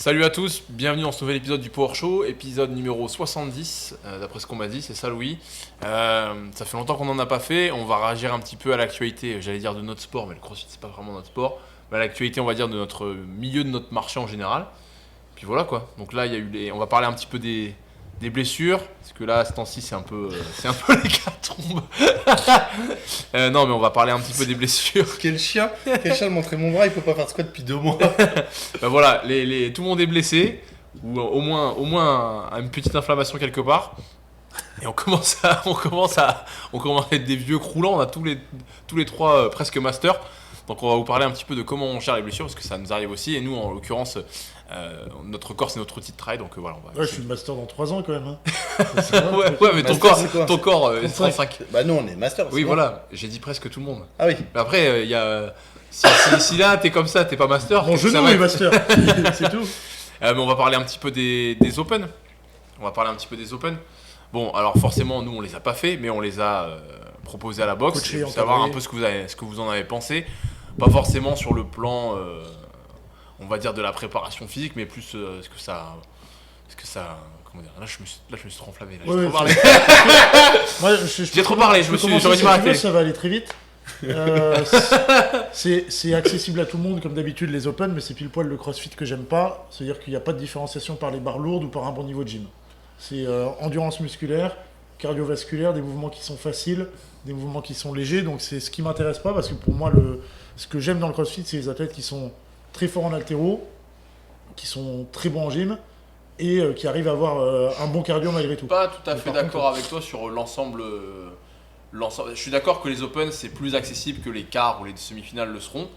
Salut à tous, bienvenue dans ce nouvel épisode du Power Show, épisode numéro 70, d'après ce qu'on m'a dit, c'est ça Louis. Ça fait longtemps qu'on n'en a pas fait, on va réagir un petit peu à l'actualité, j'allais dire de notre sport, mais le crossfit c'est pas vraiment notre sport, mais à l'actualité on va dire de notre milieu, de notre marché en général. Puis voilà quoi, donc là il y a eu on va parler un petit peu des blessures, parce que là à ce temps-ci c'est un peu l'hécatombe. Non mais on va parler un petit peu des blessures. Quel chien de montrer mon bras, il peut pas faire de squat depuis 2 mois. Ben voilà, tout le monde est blessé, ou au moins une petite inflammation quelque part. Et on commence à être des vieux croulants, on a tous les trois presque masters. Donc on va vous parler un petit peu de comment on gère les blessures, parce que ça nous arrive aussi. Et nous, en l'occurrence, notre corps, c'est notre outil de travail. Donc voilà, on va... Ouais, je suis le master dans 3 ans quand même. Hein. ouais, mais Master, ton corps, 35. Bah nous on est master. Oui, bon. voilà, j'ai dit presque tout le monde. Ah oui. Mais après, il y a... Si là, t'es comme ça, t'es pas master... Mon genou est master, c'est tout. Mais on va parler un petit peu des Open. On va parler un petit peu des Open. Bon, alors forcément, nous, on les a pas fait, mais on les a proposés à la boxe. Coaché, Pour savoir un peu ce que vous en avez pensé. Pas forcément sur le plan, on va dire, de la préparation physique, mais plus ce que ça... Comment dire, là, je me suis trop enflammé. Là, j'ai trop parlé. Moi, J'ai trop parlé, j'aurais dû m'arrêter. Ça va aller très vite. C'est accessible à tout le monde comme d'habitude les Open, mais c'est pile poil le CrossFit que j'aime pas. C'est-à-dire qu'il n'y a pas de différenciation par les barres lourdes ou par un bon niveau de gym. C'est endurance musculaire, cardiovasculaire, des mouvements qui sont faciles, des mouvements qui sont légers. Donc c'est ce qui m'intéresse pas, parce que pour moi ce que j'aime dans le CrossFit, c'est les athlètes qui sont très forts en haltéro, qui sont très bons en gym et qui arrivent à avoir un bon cardio malgré tout. Pas tout à fait par d'accord contre, avec toi sur l'ensemble. Je suis d'accord que les Open c'est plus accessible que les quarts ou les demi-finales le seront.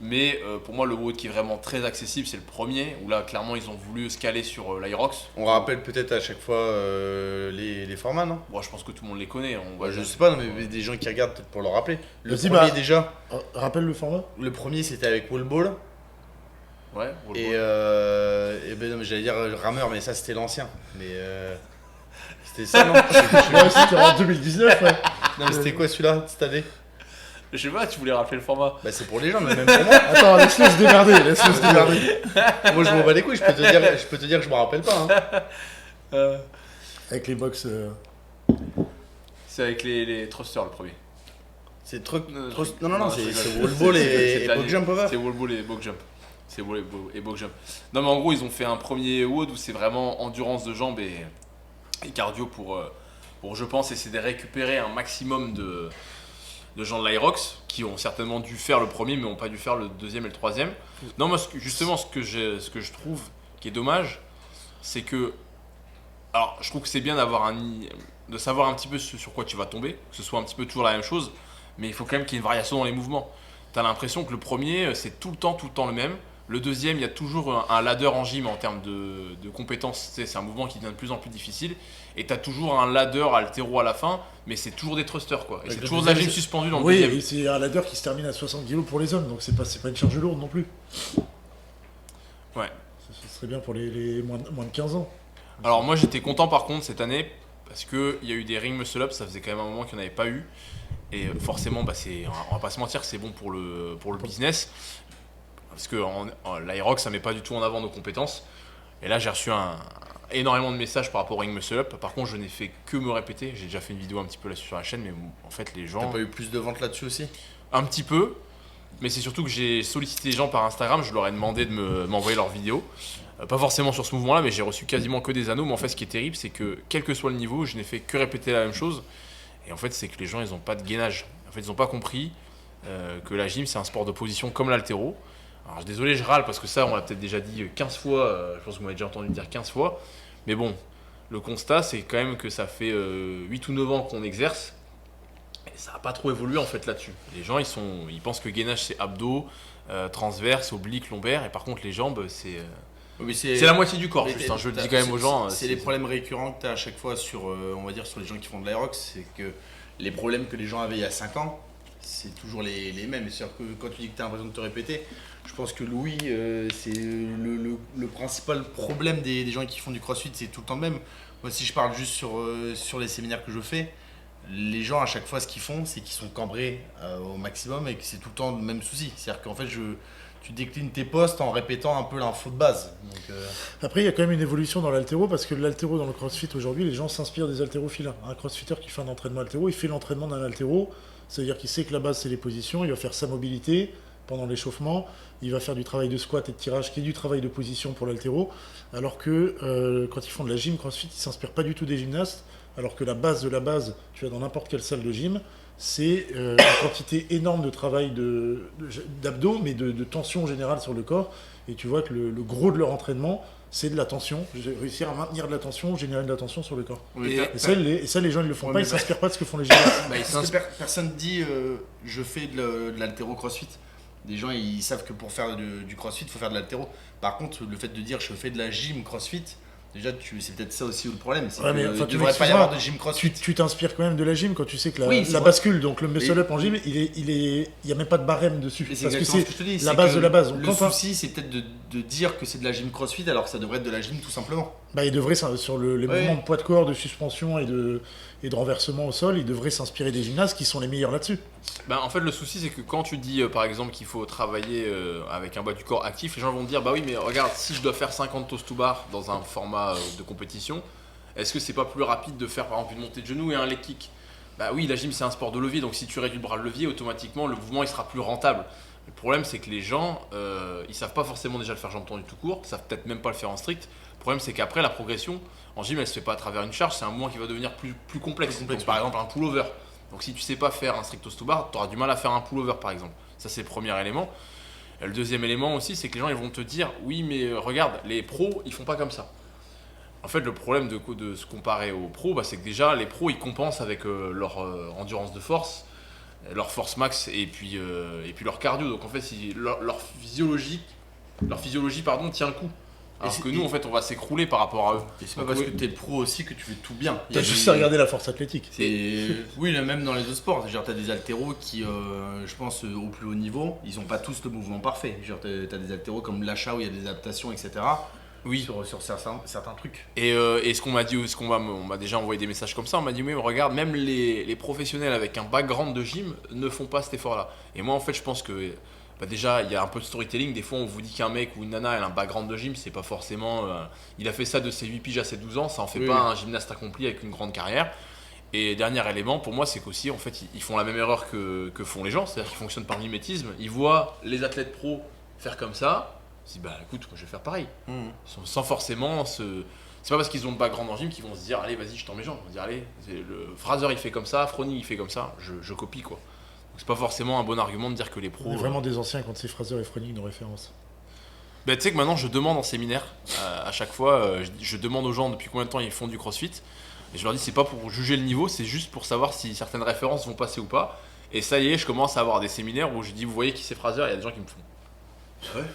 Mais pour moi, le WOD qui est vraiment très accessible, c'est le premier, où là, clairement, ils ont voulu se caler sur l'Irox. On rappelle peut-être à chaque fois les formats, non? Bon, je pense que tout le monde les connaît. Je sais pas, non, mais des gens qui regardent peut-être pour le rappeler. Le Vas-y, premier bah. déjà, Rappelle le format. le premier c'était avec wall ball. Ouais, Et ben non, mais j'allais dire rameur, mais ça c'était l'ancien. Mais c'était ça, non? Ouais, c'était en 2019. Ouais. Non, mais c'était quoi celui-là cette année? Je sais pas, tu voulais rappeler le format. Bah c'est pour les gens, mais même pour moi. Attends, laisse-le se démerder. Laisse-le se démerder. Moi je m'en bats les couilles, je peux te dire que je me rappelle pas. Hein. Avec les box. C'est avec les thrusters le premier. C'est truc. Non, Non, je rigole. c'est wall ball et box jump over. C'est wall ball et box jump. C'est wall et box jump. Non, mais en gros, ils ont fait un premier WOD où c'est vraiment endurance de jambes et cardio pour, je pense, essayer de récupérer un maximum de gens de l'Irox qui ont certainement dû faire le premier mais n'ont pas dû faire le deuxième et le troisième. Non, moi justement ce que je trouve qui est dommage, c'est que, alors je trouve que c'est bien de savoir un petit peu sur quoi tu vas tomber, que ce soit un petit peu toujours la même chose, mais il faut quand même qu'il y ait une variation dans les mouvements. T'as l'impression que le premier c'est tout le temps le même. Le deuxième, il y a toujours un ladder en gym en termes de compétences. C'est un mouvement qui devient de plus en plus difficile. Et tu as toujours un ladder altéro à la fin, mais c'est toujours des thrusters quoi. Et c'est toujours de la gym suspendue dans le Oui, deuxième. et c'est un ladder qui se termine à 60 kg pour les hommes, donc c'est pas une charge lourde non plus. Ouais. Ce serait bien pour les moins de 15 ans. Alors moi j'étais content par contre cette année, parce qu'il y a eu des ring muscle up, ça faisait quand même un moment qu'il n'y en avait pas eu. Et forcément, on va pas se mentir, c'est bon pour le business. Parce que l'Irox, ça met pas du tout en avant nos compétences. Et là, j'ai reçu énormément de messages par rapport au ring muscle up. Par contre, je n'ai fait que me répéter. J'ai déjà fait une vidéo un petit peu là-dessus sur la chaîne, mais en fait, les gens... T'as pas eu plus de ventes là-dessus aussi? Un petit peu, mais c'est surtout que j'ai sollicité les gens par Instagram. Je leur ai demandé de m'envoyer leurs vidéos. Pas forcément sur ce mouvement-là, mais j'ai reçu quasiment que des anneaux. Mais en fait, ce qui est terrible, c'est que quel que soit le niveau, je n'ai fait que répéter la même chose. Et en fait, c'est que les gens, ils n'ont pas de gainage. En fait, ils n'ont pas compris que la gym, c'est un sport de position comme l'haltéro. Alors désolé, je râle parce que ça, on l'a peut-être déjà dit 15 fois, je pense que vous m'avez déjà entendu le dire 15 fois, mais bon, le constat, c'est quand même que ça fait 8 ou 9 ans qu'on exerce, et ça n'a pas trop évolué en fait là-dessus. Les gens, ils pensent que gainage, c'est abdos, transverse, oblique, lombaire, et par contre, les jambes, c'est la moitié du corps, juste, hein, je le dis quand même aux gens. C'est les problèmes récurrents que tu as à chaque fois sur, on va dire, sur les gens qui font de l'Irox, c'est que les problèmes que les gens avaient il y a 5 ans, c'est toujours les mêmes. C'est-à-dire que quand tu dis que tu as l'impression de te répéter, je pense que Louis, c'est le principal problème des gens qui font du crossfit, c'est tout le temps le même. Moi, si je parle juste sur les séminaires que je fais, les gens à chaque fois ce qu'ils font, c'est qu'ils sont cambrés au maximum et que c'est tout le temps le même souci. C'est-à-dire qu'en fait, tu déclines tes postes en répétant un peu l'info de base. Donc, Après, il y a quand même une évolution dans l'haltéro, parce que l'haltéro dans le crossfit aujourd'hui, les gens s'inspirent des haltérophiles. Un crossfitter qui fait un entraînement haltéro, il fait l'entraînement d'un haltéro, c'est-à-dire qu'il sait que la base c'est les positions, il va faire sa mobilité pendant l'échauffement, il va faire du travail de squat et de tirage qui est du travail de position pour l'haltéro, alors que quand ils font de la gym crossfit, ils ne s'inspirent pas du tout des gymnastes, alors que la base de la base, tu as dans n'importe quelle salle de gym, c'est une quantité énorme de travail d'abdos, mais de tension générale sur le corps. Et tu vois que le gros de leur entraînement, c'est de la tension. Réussir à maintenir de la tension, générer de la tension sur le corps. oui, Et ça, les gens, ils le font Ouais, pas, mais ils s'inspirent pas de ce que font les gymnastes. parce que personne dit je fais de l'haltéro crossfit. Les gens ils savent que pour faire du crossfit, il faut faire de l'haltéro. Par contre, le fait de dire je fais de la gym crossfit, déjà c'est peut-être ça aussi le problème. C'est Ouais, mais, qu'il enfin, ne tu devrait pas y m'excuseras, avoir de gym crossfit. Tu t'inspires quand même de la gym quand tu sais que Oui, c'est la vrai. bascule, donc le muscle-up en gym, il y a même pas de barème dessus. Et c'est Parce que exactement c'est ce que je te dis. la c'est base que de la base. Donc, Le quand souci, c'est peut-être de dire que c'est de la gym crossfit alors que ça devrait être de la gym tout simplement. bah, il devrait, sur les Ouais. mouvements de poids de corps, de suspension et de renversement au sol, il devrait s'inspirer des gymnastes qui sont les meilleurs là-dessus. Ben, en fait, le souci, c'est que quand tu dis, par exemple, qu'il faut travailler avec un bas du corps actif, les gens vont te dire, bah oui, mais regarde, si je dois faire 50 toast to bar dans un format de compétition, est-ce que c'est pas plus rapide de faire, par exemple, une montée de genoux et un leg kick? Bah oui, la gym, c'est un sport de levier, donc si tu réduis le bras de levier, automatiquement, le mouvement, il sera plus rentable. Le problème, c'est que les gens, ils savent pas forcément déjà le faire jambes tendues tout court, ils savent peut-être même pas le faire en strict. Le problème, c'est qu'après, la progression, en gym, elle se fait pas à travers une charge, c'est un mouvement qui va devenir plus complexe. Plus complexe, Donc, par exemple, un pullover. Donc si tu sais pas faire un strict toast to bar, tu auras du mal à faire un pullover par exemple. Ça c'est le premier élément. Et le deuxième élément aussi, c'est que les gens ils vont te dire oui mais regarde, les pros ils font pas comme ça. En fait le problème de se comparer aux pros, bah, c'est que déjà les pros ils compensent avec leur endurance de force, leur force max et puis leur cardio. Donc en fait leur physiologie pardon, tient le coup. Alors que nous en fait on va s'écrouler par rapport à eux. Et c'est pas parce que t'es pro aussi que tu fais tout bien. Il y T'as a juste des- à regarder la force athlétique. Oui, même dans les autres sports. Genre, t'as des haltéros qui, je pense, au plus haut niveau, ils ont pas tous le mouvement parfait. Genre, t'as des haltéros comme l'achat où il y a des adaptations, etc. Oui. Sur certains trucs. Et ce qu'on m'a dit, on m'a déjà envoyé des messages comme ça, on m'a dit oui mais regarde, même les professionnels avec un background de gym ne font pas cet effort là. Et moi en fait je pense que bah, déjà il y a un peu de storytelling, des fois on vous dit qu'un mec ou une nana elle a un background de gym, c'est pas forcément, il a fait ça de ses 8 piges à ses 12 ans, ça en fait Oui, pas oui. un gymnaste accompli avec une grande carrière. Et dernier élément pour moi c'est qu'aussi en fait ils font la même erreur que font les gens, c'est-à-dire qu'ils fonctionnent par mimétisme, ils voient les athlètes pros faire comme ça, ils se disent bah écoute moi je vais faire pareil. Sans forcément se. C'est pas parce qu'ils ont le background en gym qu'ils vont se dire allez vas-y je t'en mets jambes. Ils vont dire allez, le Fraser il fait comme ça, Froning il fait comme ça, je copie quoi. Donc c'est pas forcément un bon argument de dire que les On pros. est vraiment des anciens quand c'est Fraser et Froning de référence. Bah, tu sais que maintenant je demande en séminaire, à chaque fois, je demande aux gens depuis combien de temps ils font du crossfit. Et je leur dis c'est pas pour juger le niveau, c'est juste pour savoir si certaines références vont passer ou pas. Et ça y est, je commence à avoir des séminaires où je dis vous voyez qui c'est Fraser, il y a des gens qui me font. Ouais.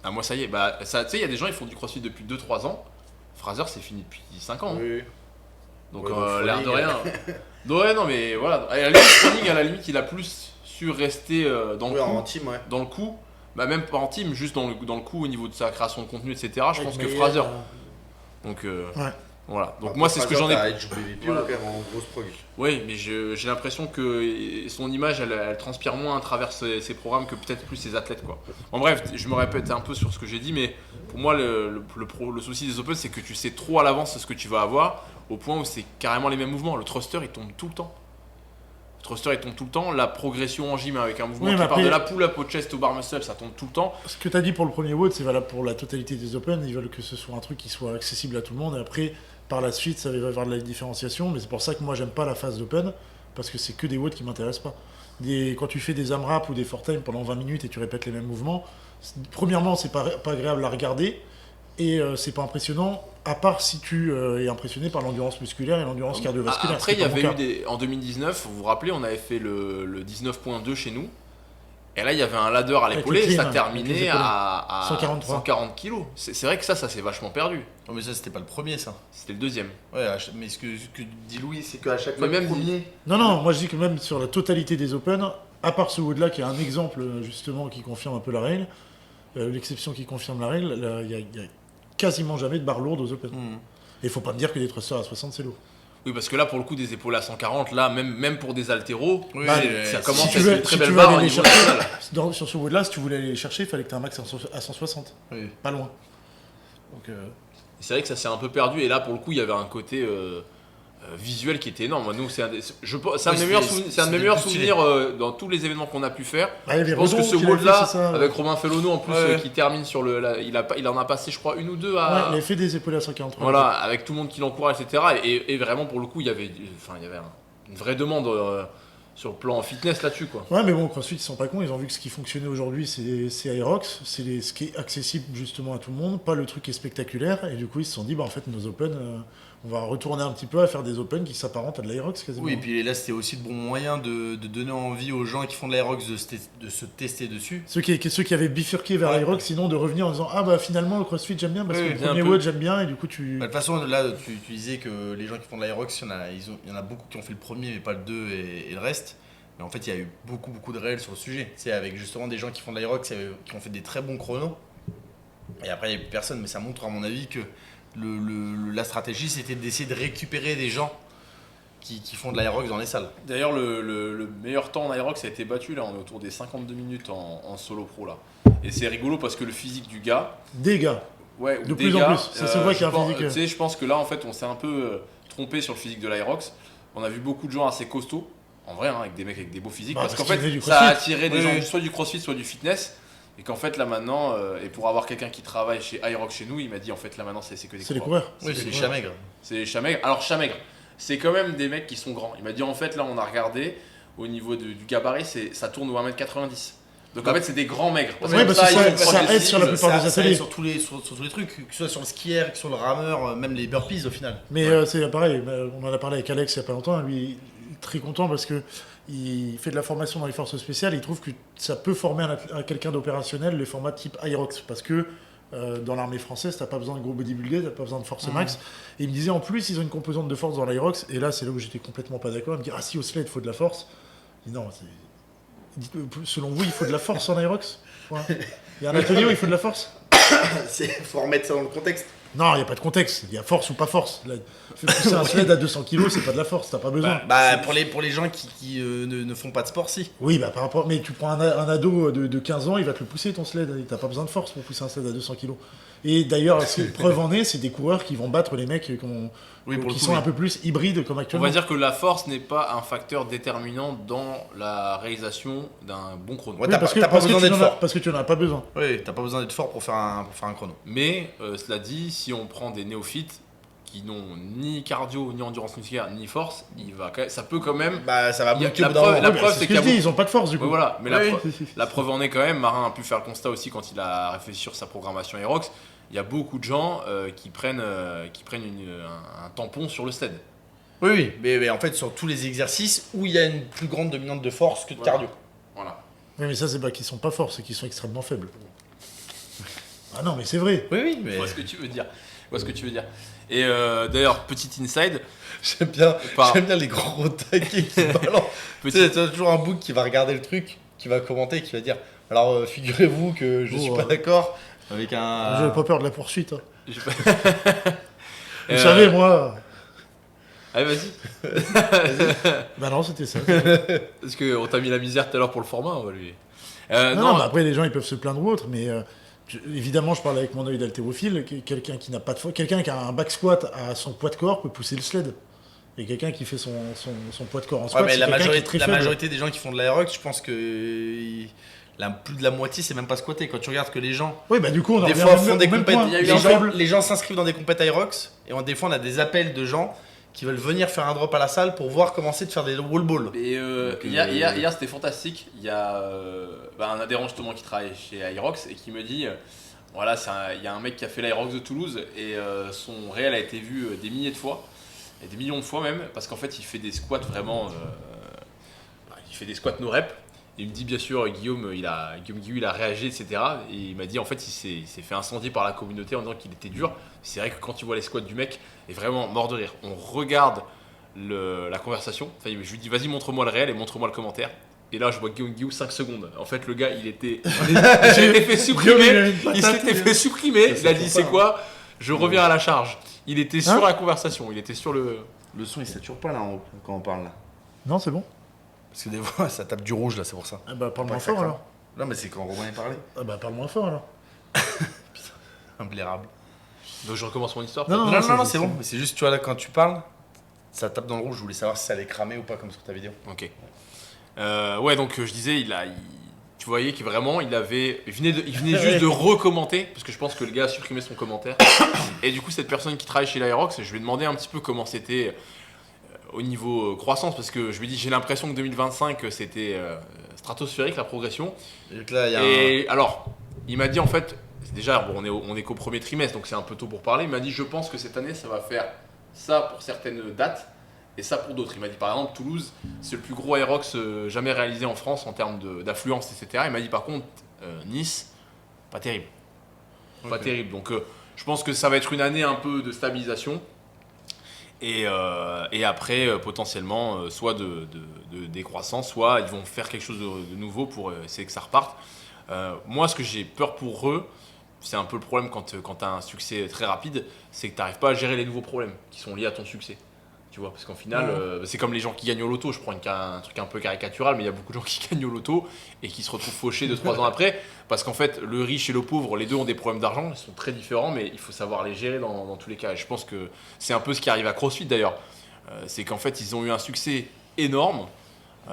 Ah moi ça y est, bah ça, tu sais il y a des gens ils font du crossfit depuis 2-3 ans. Fraser c'est fini depuis 5 ans. Hein. Oui. Donc Ouais, donc, l'air de Froning, rien. Ouais non mais voilà. À la limite, Froning, à la limite il a plus su rester dans le Ouais, coup. en team, ouais. Dans le coup. Bah même pas en team, juste dans le coup au niveau de sa création de contenu, etc. Je pense que Mais, Fraser. Donc Ouais. voilà. Donc moi c'est ce que j'en ai. Voilà. Voilà. En grosse prog. Oui, mais j'ai l'impression que son image, elle transpire moins à travers ses programmes que peut-être plus ses athlètes. Quoi. En bref, je me répète un peu sur ce que j'ai dit, mais pour moi, le souci des Open, c'est que tu sais trop à l'avance ce que tu vas avoir, au point où c'est carrément les mêmes mouvements. Le thruster, il tombe tout le temps. Le thruster, il tombe tout le temps. La progression en gym avec un mouvement Oui, qui mais part après- de la pull-up au chest au bar muscle, ça tombe tout le temps. Ce que tu as dit pour le premier WOD, c'est valable pour la totalité des Open. Ils veulent que ce soit un truc qui soit accessible à tout le monde. Et après, par la suite, ça va y avoir de la différenciation. Mais c'est pour ça que moi, j'aime pas la phase d'Open. Parce que c'est que des WOD qui m'intéressent pas. Quand tu fais des AMRAP ou des 4-time pendant 20 minutes et tu répètes les mêmes mouvements, premièrement, c'est pas agréable à regarder. Et c'est pas impressionnant, à part si tu es impressionné par l'endurance musculaire et l'endurance cardiovasculaire. Après, ce il qui y est pas avait mon eu cas. en 2019, vous vous rappelez, on avait fait le 19.2 chez nous. Et là, il y avait un ladder à l'épaulé, Avec les ça cleans, avec les terminait épaules. à 143. 140 kilos. C'est vrai que ça s'est vachement perdu. Non, mais ça, c'était pas le premier, ça. C'était le deuxième. Ouais, mais ce que dit Louis, c'est qu'à chaque Mais fois, même le premier. Non, moi je dis que même sur la totalité des Open, à part ce WOD là qui est un exemple justement qui confirme un peu la règle, l'exception qui confirme la règle, il y a quasiment jamais de barre lourde aux Open. Et faut pas me dire que des thrusters à 60 c'est lourd. Oui, parce que là, pour le coup, des épaules à 140, là, même pour des haltéros, Oui, ça commence si à tu être veux, une très si belle tu veux barre aller au les niveau chercher, national. sur ce wood-là, si tu voulais aller les chercher, il fallait que tu aies un max à 160. Oui. Pas loin. Donc, C'est vrai que ça s'est un peu perdu, et là, pour le coup, il y avait un côté visuel qui était énorme. Moi, nous, c'est un de mes meilleurs souvenirs dans tous les événements qu'on a pu faire. il y avait Je pense que Redon ce qui l'avait wood-là, fait, c'est ça. avec Romain Fellono en plus, Ouais. qui termine sur il en a passé, je crois, une ou deux Ouais, à. il avait fait des épaules à 140. Voilà, avec tout le monde qui l'encourage, etc. Et vraiment, pour le coup, il y avait une vraie demande sur le plan fitness là-dessus, quoi. Ouais, mais bon, CrossFit, ils sont pas cons. Ils ont vu que ce qui fonctionnait aujourd'hui, c'est Aerox. C'est ce qui est accessible justement à tout le monde, pas le truc qui est spectaculaire. Et du coup, ils se sont dit, bah en fait, nos Open, on va retourner un petit peu à faire des Open qui s'apparentent à de l'Aerox quasiment. Oui, et puis là, c'était aussi le bon moyen de donner envie aux gens qui font de l'aerox de se tester dessus. Ceux qui avaient bifurqué vers Ouais. l'Aerox, sinon de revenir en disant, ah bah finalement, le CrossFit, j'aime bien parce Oui, que le bien premier un peu. WOD, j'aime bien. Et du coup, De toute façon, là, tu disais que les gens qui font de l'aerox, il y en a beaucoup qui ont fait le premier, mais pas le 2 et le reste. Mais en fait, il y a eu beaucoup de réels sur le sujet. Tu sais, avec justement des gens qui font de l'aerox, qui ont fait des très bons chronos. Et après, il n'y a plus personne, mais ça montre, à mon avis, que la stratégie, c'était d'essayer de récupérer des gens qui font de l'aerox dans les salles. D'ailleurs, le meilleur temps en Aerox a été battu, là, on est autour des 52 minutes en solo pro, là. Et c'est rigolo parce que le physique du gars, des gars. ouais, ou De des plus en gars, plus, ça se voit qu'il y a un je pense- physique. Tu sais, je pense que là, en fait, on s'est un peu trompé sur le physique de l'Aerox. On a vu beaucoup de gens assez costauds, en vrai, hein, avec des mecs avec des beaux physiques, Bah, parce qu'en parce qu'ils fait, faisaient du ça a crossfit. attiré des Oui, gens oui. soit du crossfit, soit du fitness. Et qu'en fait, là maintenant, et pour avoir quelqu'un qui travaille chez Aerox chez nous, il m'a dit, en fait, là maintenant, c'est que des C'est les coureurs. coureurs. Oui, c'est les les coureurs. chats maigres. C'est les chats maigres. Alors, chats maigres, c'est quand même des mecs qui sont grands. Il m'a dit, en fait, là, on a regardé, au niveau du gabarit, ça tourne au 1m90. Donc, en fait, c'est des grands maigres. Ouais, parce que ils ont ça proche de aide sur la cible. plupart des Ça ateliers. aide sur tous les trucs, que ce soit sur le skier, que sur le rameur, même les burpees au final. Mais c'est pareil, on en a parlé avec Alex il n'y a pas longtemps, lui il est très content parce que il fait de la formation dans les forces spéciales, il trouve que ça peut former à quelqu'un d'opérationnel le format type Aerox, parce que dans l'armée française, t'as pas besoin de gros bodybuilder, t'as pas besoin de force max. Et il me disait en plus, ils ont une composante de force dans l'Aerox, et là c'est là où j'étais complètement pas d'accord, il me dit, ah si au sled il faut de la force. Je dis, non, selon vous il faut de la force en Aerox? Ouais. Il y a un atelier où il faut de la force? Faut remettre ça dans le contexte. Non, il n'y a pas de contexte. Il y a force ou pas force. Là, pousser un sled à 200 kg, c'est pas de la force, t'as pas besoin. Pour les gens qui ne font pas de sport, si. Oui, bah par rapport. Mais tu prends un ado de 15 ans, il va te le pousser ton sled. T'as pas besoin de force pour pousser un sled à 200 kg. Et d'ailleurs, preuve en est, c'est des coureurs qui vont battre les mecs qui sont un peu plus hybrides comme On actuellement. va dire que la force n'est pas un facteur déterminant dans la réalisation d'un bon chrono. Ouais, Oui, t'as parce pas besoin d'être fort. Parce que tu n'en as pas besoin. Oui, t'as pas besoin d'être fort pour faire un chrono. Mais cela dit, si on prend des néophytes qui n'ont ni cardio, ni endurance musculaire, ni force, ça peut quand même. Bah, ça va Il y a- bloquer la au bout d'un preuve- moment. la Ouais, mais preuve, c'est c'est ce que qu'il y je a dis, ils ont pas de force du coup. Ouais, voilà, mais Oui. la preuve en est quand même, Marin a pu faire le constat aussi quand il a réfléchi sur sa programmation Aerox, il y a beaucoup de gens qui prennent un tampon sur le sled. Oui, mais en fait, sur tous les exercices où il y a une plus grande dominante de force que de Voilà. cardio. Voilà. Oui, mais ça, c'est pas qu'ils sont pas forts, c'est qu'ils sont extrêmement faibles. Ah non, mais c'est vrai. Oui, mais Je vois ce que tu veux dire. Je vois ce que tu veux dire. Et d'ailleurs, petit inside. j'aime bien, Par- j'aime bien les gros taquets qui balancent. Tu sais, t'as toujours un bouc qui va regarder le truc, qui va commenter, qui va dire alors figurez-vous que je suis pas d'accord avec un. J'avais pas peur de la poursuite. Hein. Je- Vous savez, moi. Allez, vas-y. Bah non, c'était ça. Parce qu'on t'a mis la misère tout à l'heure pour le format, on va lui. Non, mais après, les gens, ils peuvent se plaindre ou autre, mais évidemment, je parle avec mon œil d'haltérophile. Quelqu'un qui n'a pas de quelqu'un qui a un back squat à son poids de corps peut pousser le sled. Et quelqu'un qui fait son poids de corps en Ouais, squat, mais c'est la quelqu'un qui est très faible. majorité des gens qui font de l'aerox, je pense que plus de la moitié, c'est même pas squatté. Quand tu regardes que les gens, Oui, bah du coup, on en des revient fois, au font même des point. compètes, Il y a eu les un gens, faible. les gens s'inscrivent dans des compètes aerox, et des fois, on a des appels de gens qui veulent venir faire un drop à la salle pour voir commencer de faire des wall balls. Et Donc, hier, c'était fantastique. Il y a un adhérent justement qui travaille chez Aerox et qui me dit voilà, il y a un mec qui a fait l'Aerox de Toulouse et son réel a été vu des milliers de fois, et des millions de fois même, parce qu'en fait il fait des squats vraiment. Il fait des squats no rep. Et il me dit bien sûr, Guillaume Guillou, il a réagi, etc. Et il m'a dit en fait il s'est fait incendier par la communauté en disant qu'il était dur. C'est vrai que quand tu vois les squats du mec, il est vraiment mort de rire. On regarde la conversation. Enfin, je lui dis vas-y montre-moi le réel et montre-moi le commentaire. Et là je vois Guillaume Guillou 5 secondes. En fait le gars il s'était fait supprimer. Il s'était fait supprimer. Il a dit c'est quoi? Je reviens à la charge. Il était sur la conversation. Il était sur le Le son il sature pas là en haut quand on parle là. Non, c'est bon. Parce que des fois ça tape du rouge là, c'est pour ça. Ah bah, parle moins Ouais, ça fort craint. alors. Non mais c'est quand Romain est parlé. Ah bah, parle moins fort alors. Imblairable. Donc je recommence mon histoire. Non, Non, c'est bon. Mais c'est juste, tu vois là quand tu parles, ça tape dans le rouge. Je voulais savoir si ça allait cramer ou pas comme sur ta vidéo. Ok. Ouais, donc je disais, tu voyais qu'il vraiment, il venait juste de recommenter, parce que je pense que le gars a supprimé son commentaire. Et du coup, cette personne qui travaille chez l'Aerox, je lui ai demandé un petit peu comment c'était au niveau croissance, parce que je lui ai dit, j'ai l'impression que 2025, c'était stratosphérique la progression. Et donc là, il y a Et alors, il m'a dit en fait, déjà, bon, on est qu'au premier trimestre, donc c'est un peu tôt pour parler. Il m'a dit, je pense que cette année, ça va faire ça pour certaines dates et ça pour d'autres. Il m'a dit, par exemple, Toulouse, c'est le plus gros Aerox jamais réalisé en France en termes d'affluence, etc. Il m'a dit, par contre, Nice, pas terrible. Pas Ok. terrible. Donc, je pense que ça va être une année un peu de stabilisation. Et après, potentiellement, soit de décroissance, soit ils vont faire quelque chose de nouveau pour essayer que ça reparte. Moi, ce que j'ai peur pour eux, c'est un peu le problème quand tu as un succès très rapide, c'est que tu n'arrives pas à gérer les nouveaux problèmes qui sont liés à ton succès. Tu vois, parce qu'en final, c'est comme les gens qui gagnent au loto. Je prends un truc un peu caricatural, mais il y a beaucoup de gens qui gagnent au loto et qui se retrouvent fauchés 2-3 ans après. Parce qu'en fait, le riche et le pauvre, les deux ont des problèmes d'argent, ils sont très différents, mais il faut savoir les gérer dans tous les cas. Et je pense que c'est un peu ce qui arrive à CrossFit d'ailleurs. C'est qu'en fait, ils ont eu un succès énorme.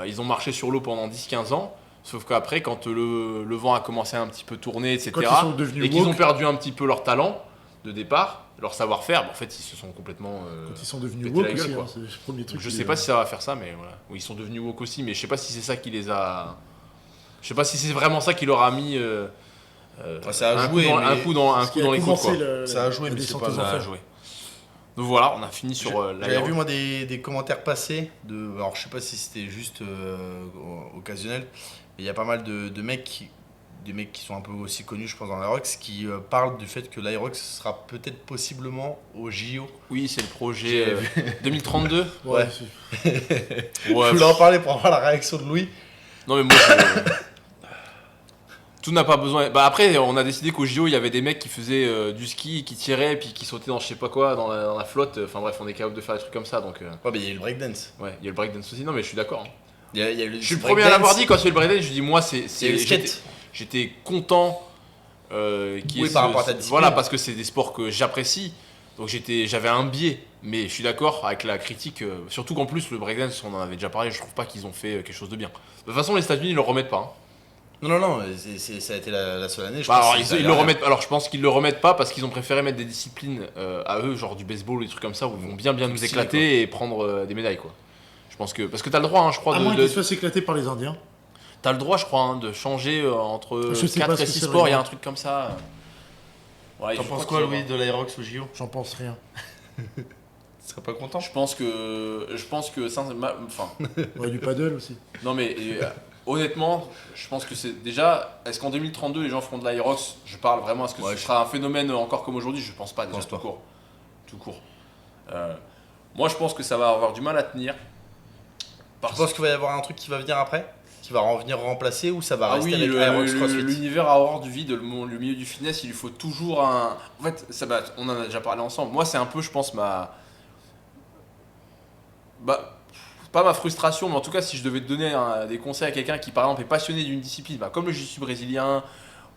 Ils ont marché sur l'eau pendant 10-15 ans. Sauf qu'après, quand le vent a commencé à un petit peu tourner, etc., Quand ils sont devenus et qu'ils ont woke, perdu un petit peu leur talent de départ, leur savoir-faire, en fait, ils se sont complètement. quand ils sont devenus péter woke la gueule, aussi, quoi. hein, c'est le premier truc. Je qui sais les- pas si ça va faire ça, mais voilà. Oui, ils sont devenus woke aussi, mais je sais pas si c'est ça qui les a. Je sais pas si c'est vraiment ça qui leur a mis. Ça a un joué, coup dans, Ce qui a les coudes, commencé quoi. Ça a joué, la mais c'est descente pas- aux Ça a enfers. joué. Donc voilà, on a fini sur la J'avais vu moi des commentaires passés alors je sais pas si c'était juste occasionnel, mais il y a pas mal de mecs des mecs qui sont un peu aussi connus je pense dans l'Aerox qui parlent du fait que l'Aerox sera peut-être possiblement au JO. Oui, c'est le projet 2032. Ouais, Ouais. c'est- Je voulais en parler pour avoir la réaction de Louis. Non mais moi tout n'a pas besoin. Bah après on a décidé qu'au JO il y avait des mecs qui faisaient du ski, qui tiraient puis qui sautaient dans je sais pas quoi dans la flotte. Enfin bref, on est capable de faire des trucs comme ça donc Ouais, mais il y a eu le breakdance. ouais, il y a le breakdance aussi. Non mais je suis d'accord. Hein. Il y a eu Je suis le premier à l'avoir dit quand il y a eu le breakdance, je dis moi c'est Il y a eu le skate. j'étais content qu'il y ait Oui, par rapport à ta discipline. voilà parce que c'est des sports que j'apprécie. Donc j'avais un biais, mais je suis d'accord avec la critique, surtout qu'en plus le breakdance, on en avait déjà parlé, je trouve pas qu'ils ont fait quelque chose de bien. De toute façon, les États-Unis ils le remettent pas. Hein. Non, ça a été la seule année. Je Bah, pense alors, que ça ils a le l'air- remettent. Alors je pense qu'ils le remettent pas parce qu'ils ont préféré mettre des disciplines à eux, genre du baseball ou des trucs comme ça où ils vont bien nous Stylé, éclater et prendre des médailles quoi. Je pense que parce que t'as le droit, hein, je crois, À moins qu'ils se fassent éclater par les Indiens. t'as le droit, je crois, hein, de changer entre Je sais pas 4 ce et que 6 c'est sports. Il y a vraiment. un truc comme ça. Ouais, T'en je penses crois quoi qu'ils Louis de l'Aerox au JO? J'en pense rien. Tu serais pas content? Je pense que enfin Ouais, du paddle aussi. non mais honnêtement, je pense que c'est déjà est-ce qu'en 2032 les gens feront de l'Aerox? Je parle vraiment est-ce que Ouais, ce je- sera un phénomène encore comme aujourd'hui? Je pense pas déjà Pense tout pas. court. Tout court. Moi je pense que ça va avoir du mal à tenir. Tu penses qu'il va y avoir un truc qui va venir après? Qui va venir remplacer ou ça va Ah rester oui, avec Aerox CrossFit? l'univers a horreur du vide, le milieu du fitness, il lui faut toujours un. En fait, on en a déjà parlé ensemble. Moi, c'est un peu, je pense, pas ma frustration, mais en tout cas, si je devais te donner des conseils à quelqu'un qui, par exemple, est passionné d'une discipline, comme le jiu-jitsu brésilien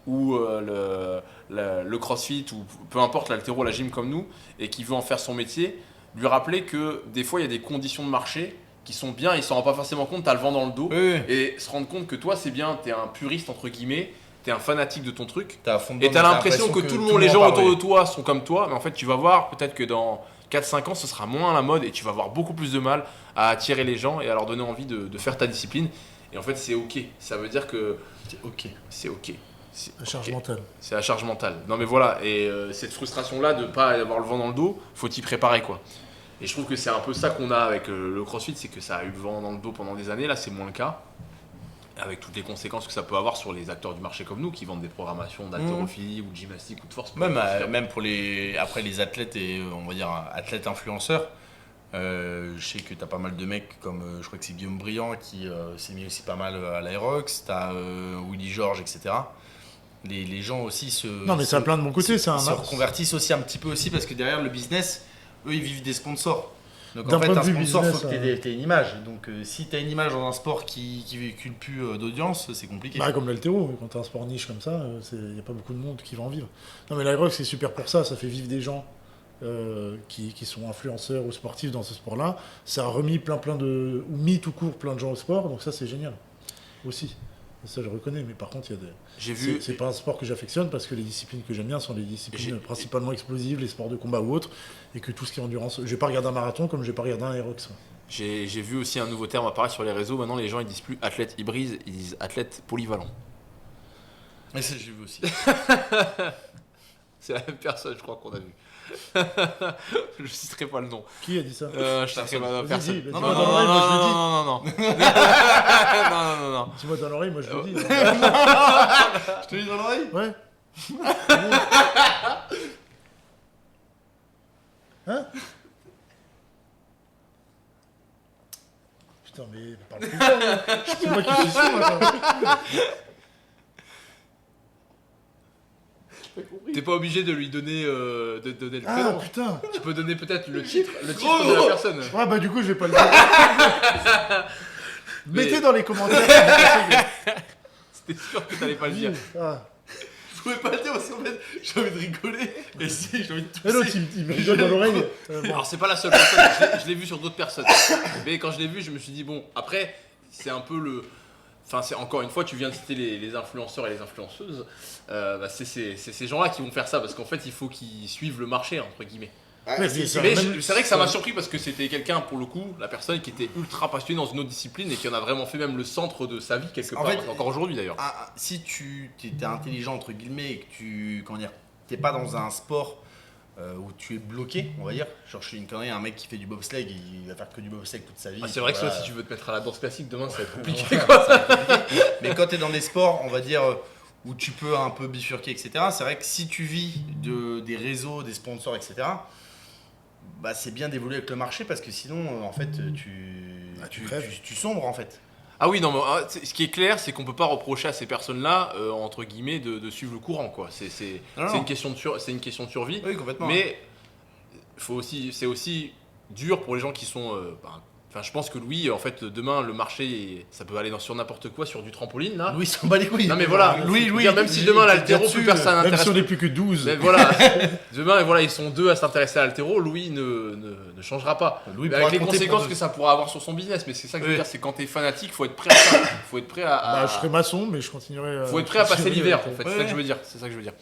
ou le crossfit ou peu importe l'haltéro, la gym comme nous, et qui veut en faire son métier, lui rappeler que des fois, il y a des conditions de marché qui sont bien, il s'en rend pas forcément compte, t'as le vent dans le dos. Oui. Et se rendre compte que toi, c'est bien, t'es un puriste, entre guillemets, t'es un fanatique de ton truc, T'as à fond et dedans, t'as mais l'impression que tout le monde, les gens autour de toi sont comme toi, mais en fait, tu vas voir, peut-être que dans 4-5 ans, ce sera moins à la mode, et tu vas avoir beaucoup plus de mal à attirer les gens et à leur donner envie de faire ta discipline. Et en fait, c'est ok. Ça veut dire que C'est ok. c'est ok. C'est La charge ok. mentale. C'est la charge mentale. Non mais voilà, et cette frustration-là de pas avoir le vent dans le dos, faut t'y préparer quoi. Et je trouve que c'est un peu ça qu'on a avec le CrossFit, c'est que ça a eu le vent dans le dos pendant des années, là c'est moins le cas. Avec toutes les conséquences que ça peut avoir sur les acteurs du marché comme nous qui vendent des programmations d'haltérophilie ou de gymnastique ou de force. Même pour les athlètes et on va dire athlètes influenceurs, je sais que tu as pas mal de mecs comme je crois que c'est Guillaume Briand qui s'est mis aussi pas mal à l'Aerox, tu as Willy Georges, etc. Les gens aussi Non, mais ça plein de mon côté, c'est un se reconvertissent aussi un petit peu aussi parce que derrière le business, eux ils vivent des sponsors. Donc D'un en fait, point de un vue sponsor, business, faut que t'aies une image. Donc si t'as une image dans un sport qui véhicule plus d'audience, c'est compliqué. Bah, comme l'haltéro, quand t'as un sport niche comme ça, il n'y a pas beaucoup de monde qui va en vivre. Non, mais l'Aerox, c'est super pour ça. Ça fait vivre des gens qui sont influenceurs ou sportifs dans ce sport-là. Ça a remis plein de. Ou mis tout court plein de gens au sport. Donc, ça, c'est génial. Aussi. Ça, je reconnais. Mais par contre, il y a des. J'ai vu. C'est pas un sport que j'affectionne parce que les disciplines que j'aime bien sont les disciplines principalement explosives, les sports de combat ou autres. Et que tout ce qui est endurance. Je vais pas regarder un marathon comme je vais pas regarder un Aerox. J'ai vu aussi un nouveau terme apparaître sur les réseaux. Maintenant, les gens ils disent plus athlète hybride, ils disent athlète polyvalent. Et ça, j'ai vu aussi. C'est la même personne, je crois qu'on a vu. Je citerai pas le nom. Qui a dit ça Je citerai pas Vas-y, personne. dis, Non, dis-moi non, dans non, l'oreille, moi je le dis. non, non, non, non, non, non. Dis-moi dans l'oreille, moi je le dis. Je te dis dans l'oreille. Ouais. Hein? Putain, mais parle plus fort, hein. C'est moi qui suis sûr, maintenant. T'es pas obligé de lui donner, de donner le Ah prénom. putain. Tu peux donner peut-être le titre de la personne. Ouais, bah du coup, je vais pas le dire. Mettez dans les commentaires. C'était sûr que t'allais pas le dire. Ah. Je pouvais pas le dire parce qu'en fait, j'ai envie de rigoler. Et si, j'ai envie de Et l'autre, tousser. il me rigole dans l'oreille. Bon. Alors c'est pas la seule personne, je l'ai vu sur d'autres personnes. Mais quand je l'ai vu, je me suis dit bon, après c'est un peu le... Enfin c'est encore une fois, tu viens de citer les influenceurs et les influenceuses. Bah, c'est ces gens-là qui vont faire ça parce qu'en fait il faut qu'ils suivent le marché entre guillemets. Ouais, c'est Mais même- c'est vrai que ça m'a surpris parce que c'était quelqu'un pour le coup, la personne qui était ultra passionnée dans une autre discipline et qui en a vraiment fait même le centre de sa vie quelque En part, fait, encore aujourd'hui d'ailleurs. Si tu es intelligent entre guillemets et que tu comment dire, t'es pas dans un sport où tu es bloqué, on va dire. Genre je suis une connerie, un mec qui fait du bobsleigh, il va faire que du bobsleigh toute sa vie. Ah, c'est vrai que Voilà. ça, si tu veux te mettre à la danse classique demain, ça va être compliqué quoi. Mais quand tu es dans des sports, on va dire, où tu peux un peu bifurquer, etc., c'est vrai que si tu vis des réseaux, des sponsors, etc., bah, c'est bien d'évoluer avec le marché parce que sinon, en fait, tu crèves. tu sombres en fait. Ah oui, non, mais ce qui est clair, c'est qu'on peut pas reprocher à ces personnes-là, entre guillemets, de suivre le courant quoi. C'est Non. une question de survie. Oui, complètement. Mais c'est aussi dur pour les gens qui sont. Enfin, je pense que Louis, en fait, demain, le marché, ça peut aller sur n'importe quoi, sur du trampoline là. Louis s'en bat les couilles. Non mais voilà, Louis, même si demain l'altéro, plus personne Même n'intéresse. si on n'est plus que 12. Mais voilà, demain, voilà, ils sont deux à s'intéresser à l'altéro, Louis ne changera pas. Louis Mais pourra avec les compter conséquences pour que nous. ça pourra avoir sur son business, mais c'est ça que je veux Oui. dire, c'est quand t'es fanatique, faut être prêt à ça. Faut être prêt à. Bah, je serai maçon, mais je continuerai. Faut être prêt à passer l'hiver, en fait. C'est ça que Ouais. je veux dire. C'est ça que je veux dire.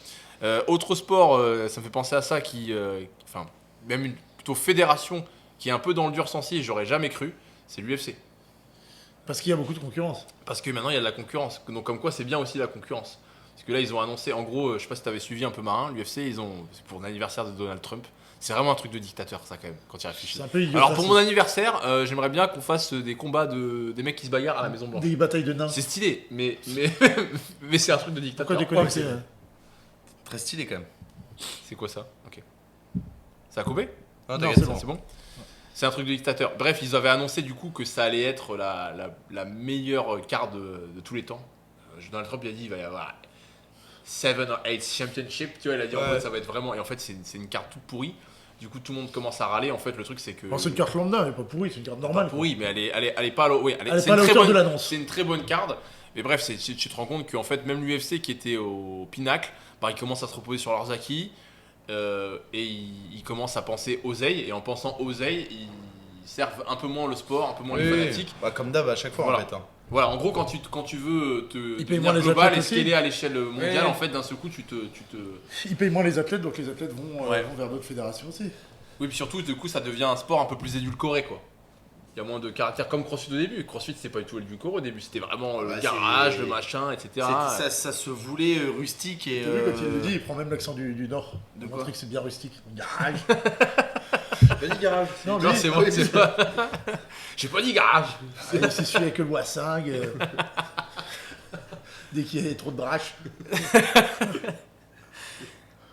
Autre sport, ça me fait penser à ça, enfin, même une plutôt fédération qui est un peu dans le dur sensible, j'aurais jamais cru, c'est l'UFC. Parce qu'il y a beaucoup de concurrence. Parce que maintenant il y a de la concurrence. Donc comme quoi c'est bien aussi la concurrence. Parce que là ils ont annoncé, en gros, je sais pas si t'avais suivi un peu Marin, l'UFC, c'est pour l'anniversaire de Donald Trump. C'est vraiment un truc de dictateur ça quand même, quand tu y réfléchis. C'est un peu idiot. Alors pour mon anniversaire, j'aimerais bien qu'on fasse des combats des mecs qui se bagarrent à la Maison Blanche. Des batailles de nains. C'est stylé, mais c'est un truc de dictateur. Pourquoi déconnecter c'est- Très stylé quand même. C'est quoi ça? Ok. Ça a coupé? Non, Non, t'inquiète, c'est bon. C'est un truc de dictateur. Bref, ils avaient annoncé du coup que ça allait être la meilleure carte de tous les temps. Donald Trump il a dit il va y avoir 7 or 8 championships, tu vois, il a dit en Ouais. mode ça va être vraiment. Et en fait, c'est une carte toute pourrie. Du coup, tout le monde commence à râler. En fait, le truc c'est que. Alors, c'est une carte lambda, elle est pas pourrie, c'est une carte normale. Pas pourrie, mais elle est pas. Oui, Elle est c'est pas à la une très hauteur bonne- de l'annonce. C'est une très bonne carte. Mais bref, tu te rends compte qu'en fait, même l'UFC qui était au pinacle, bah, ils commencent à se reposer sur leurs acquis. Et ils commencent à penser oseille. Et en pensant oseille, ils servent un peu moins le sport, un peu moins les Oui, fanatiques. bah, comme d'hab à chaque fois Voilà. en fait. Hein. Voilà, en gros, quand tu veux te Ils payent devenir moins les global et athlètes aussi. scaler à l'échelle mondiale, Ouais. en fait, d'un seul coup, tu te. Ils payent moins les athlètes, donc les athlètes vont Ouais. vers d'autres fédérations aussi. Oui, puis surtout, du coup, ça devient un sport un peu plus édulcoré, quoi. Il y a moins de caractère comme CrossFit au début. CrossFit, c'est pas du tout édulcoré au début, c'était vraiment le Bah, garage, c'est- le machin, etc. Ça se voulait rustique et. T'as vu quand il le dit, il prend même l'accent du Nord. De De quoi montrer que c'est bien rustique. Garage. Vas-y, garage. Non, Non, lui, c'est moi, c'est pas. J'ai pas dit garage. il s'essuie avec le Loissingue. Dès qu'il y a trop de braches.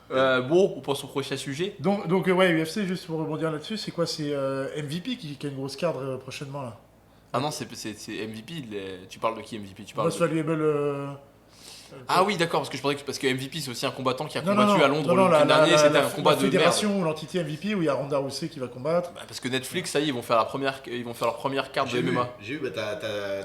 Bon, on passe au prochain sujet. Donc ouais, UFC, juste pour rebondir là-dessus, c'est quoi? C'est MVP qui a une grosse carte prochainement là. Ah non, c'est MVP. Tu parles de qui MVP? Tu parles Most de... Valuable Ah oui, d'accord, parce que je pensais que parce que MVP c'est aussi un combattant qui a Non, combattu à Londres le week-end dernier, c'était un combat la de merde. fédération ou l'entité MVP où il y a Ronda Rousey qui va combattre. Bah, parce que Netflix, ça y est, ils vont faire leur première carte de MMA. J'ai vu, t'as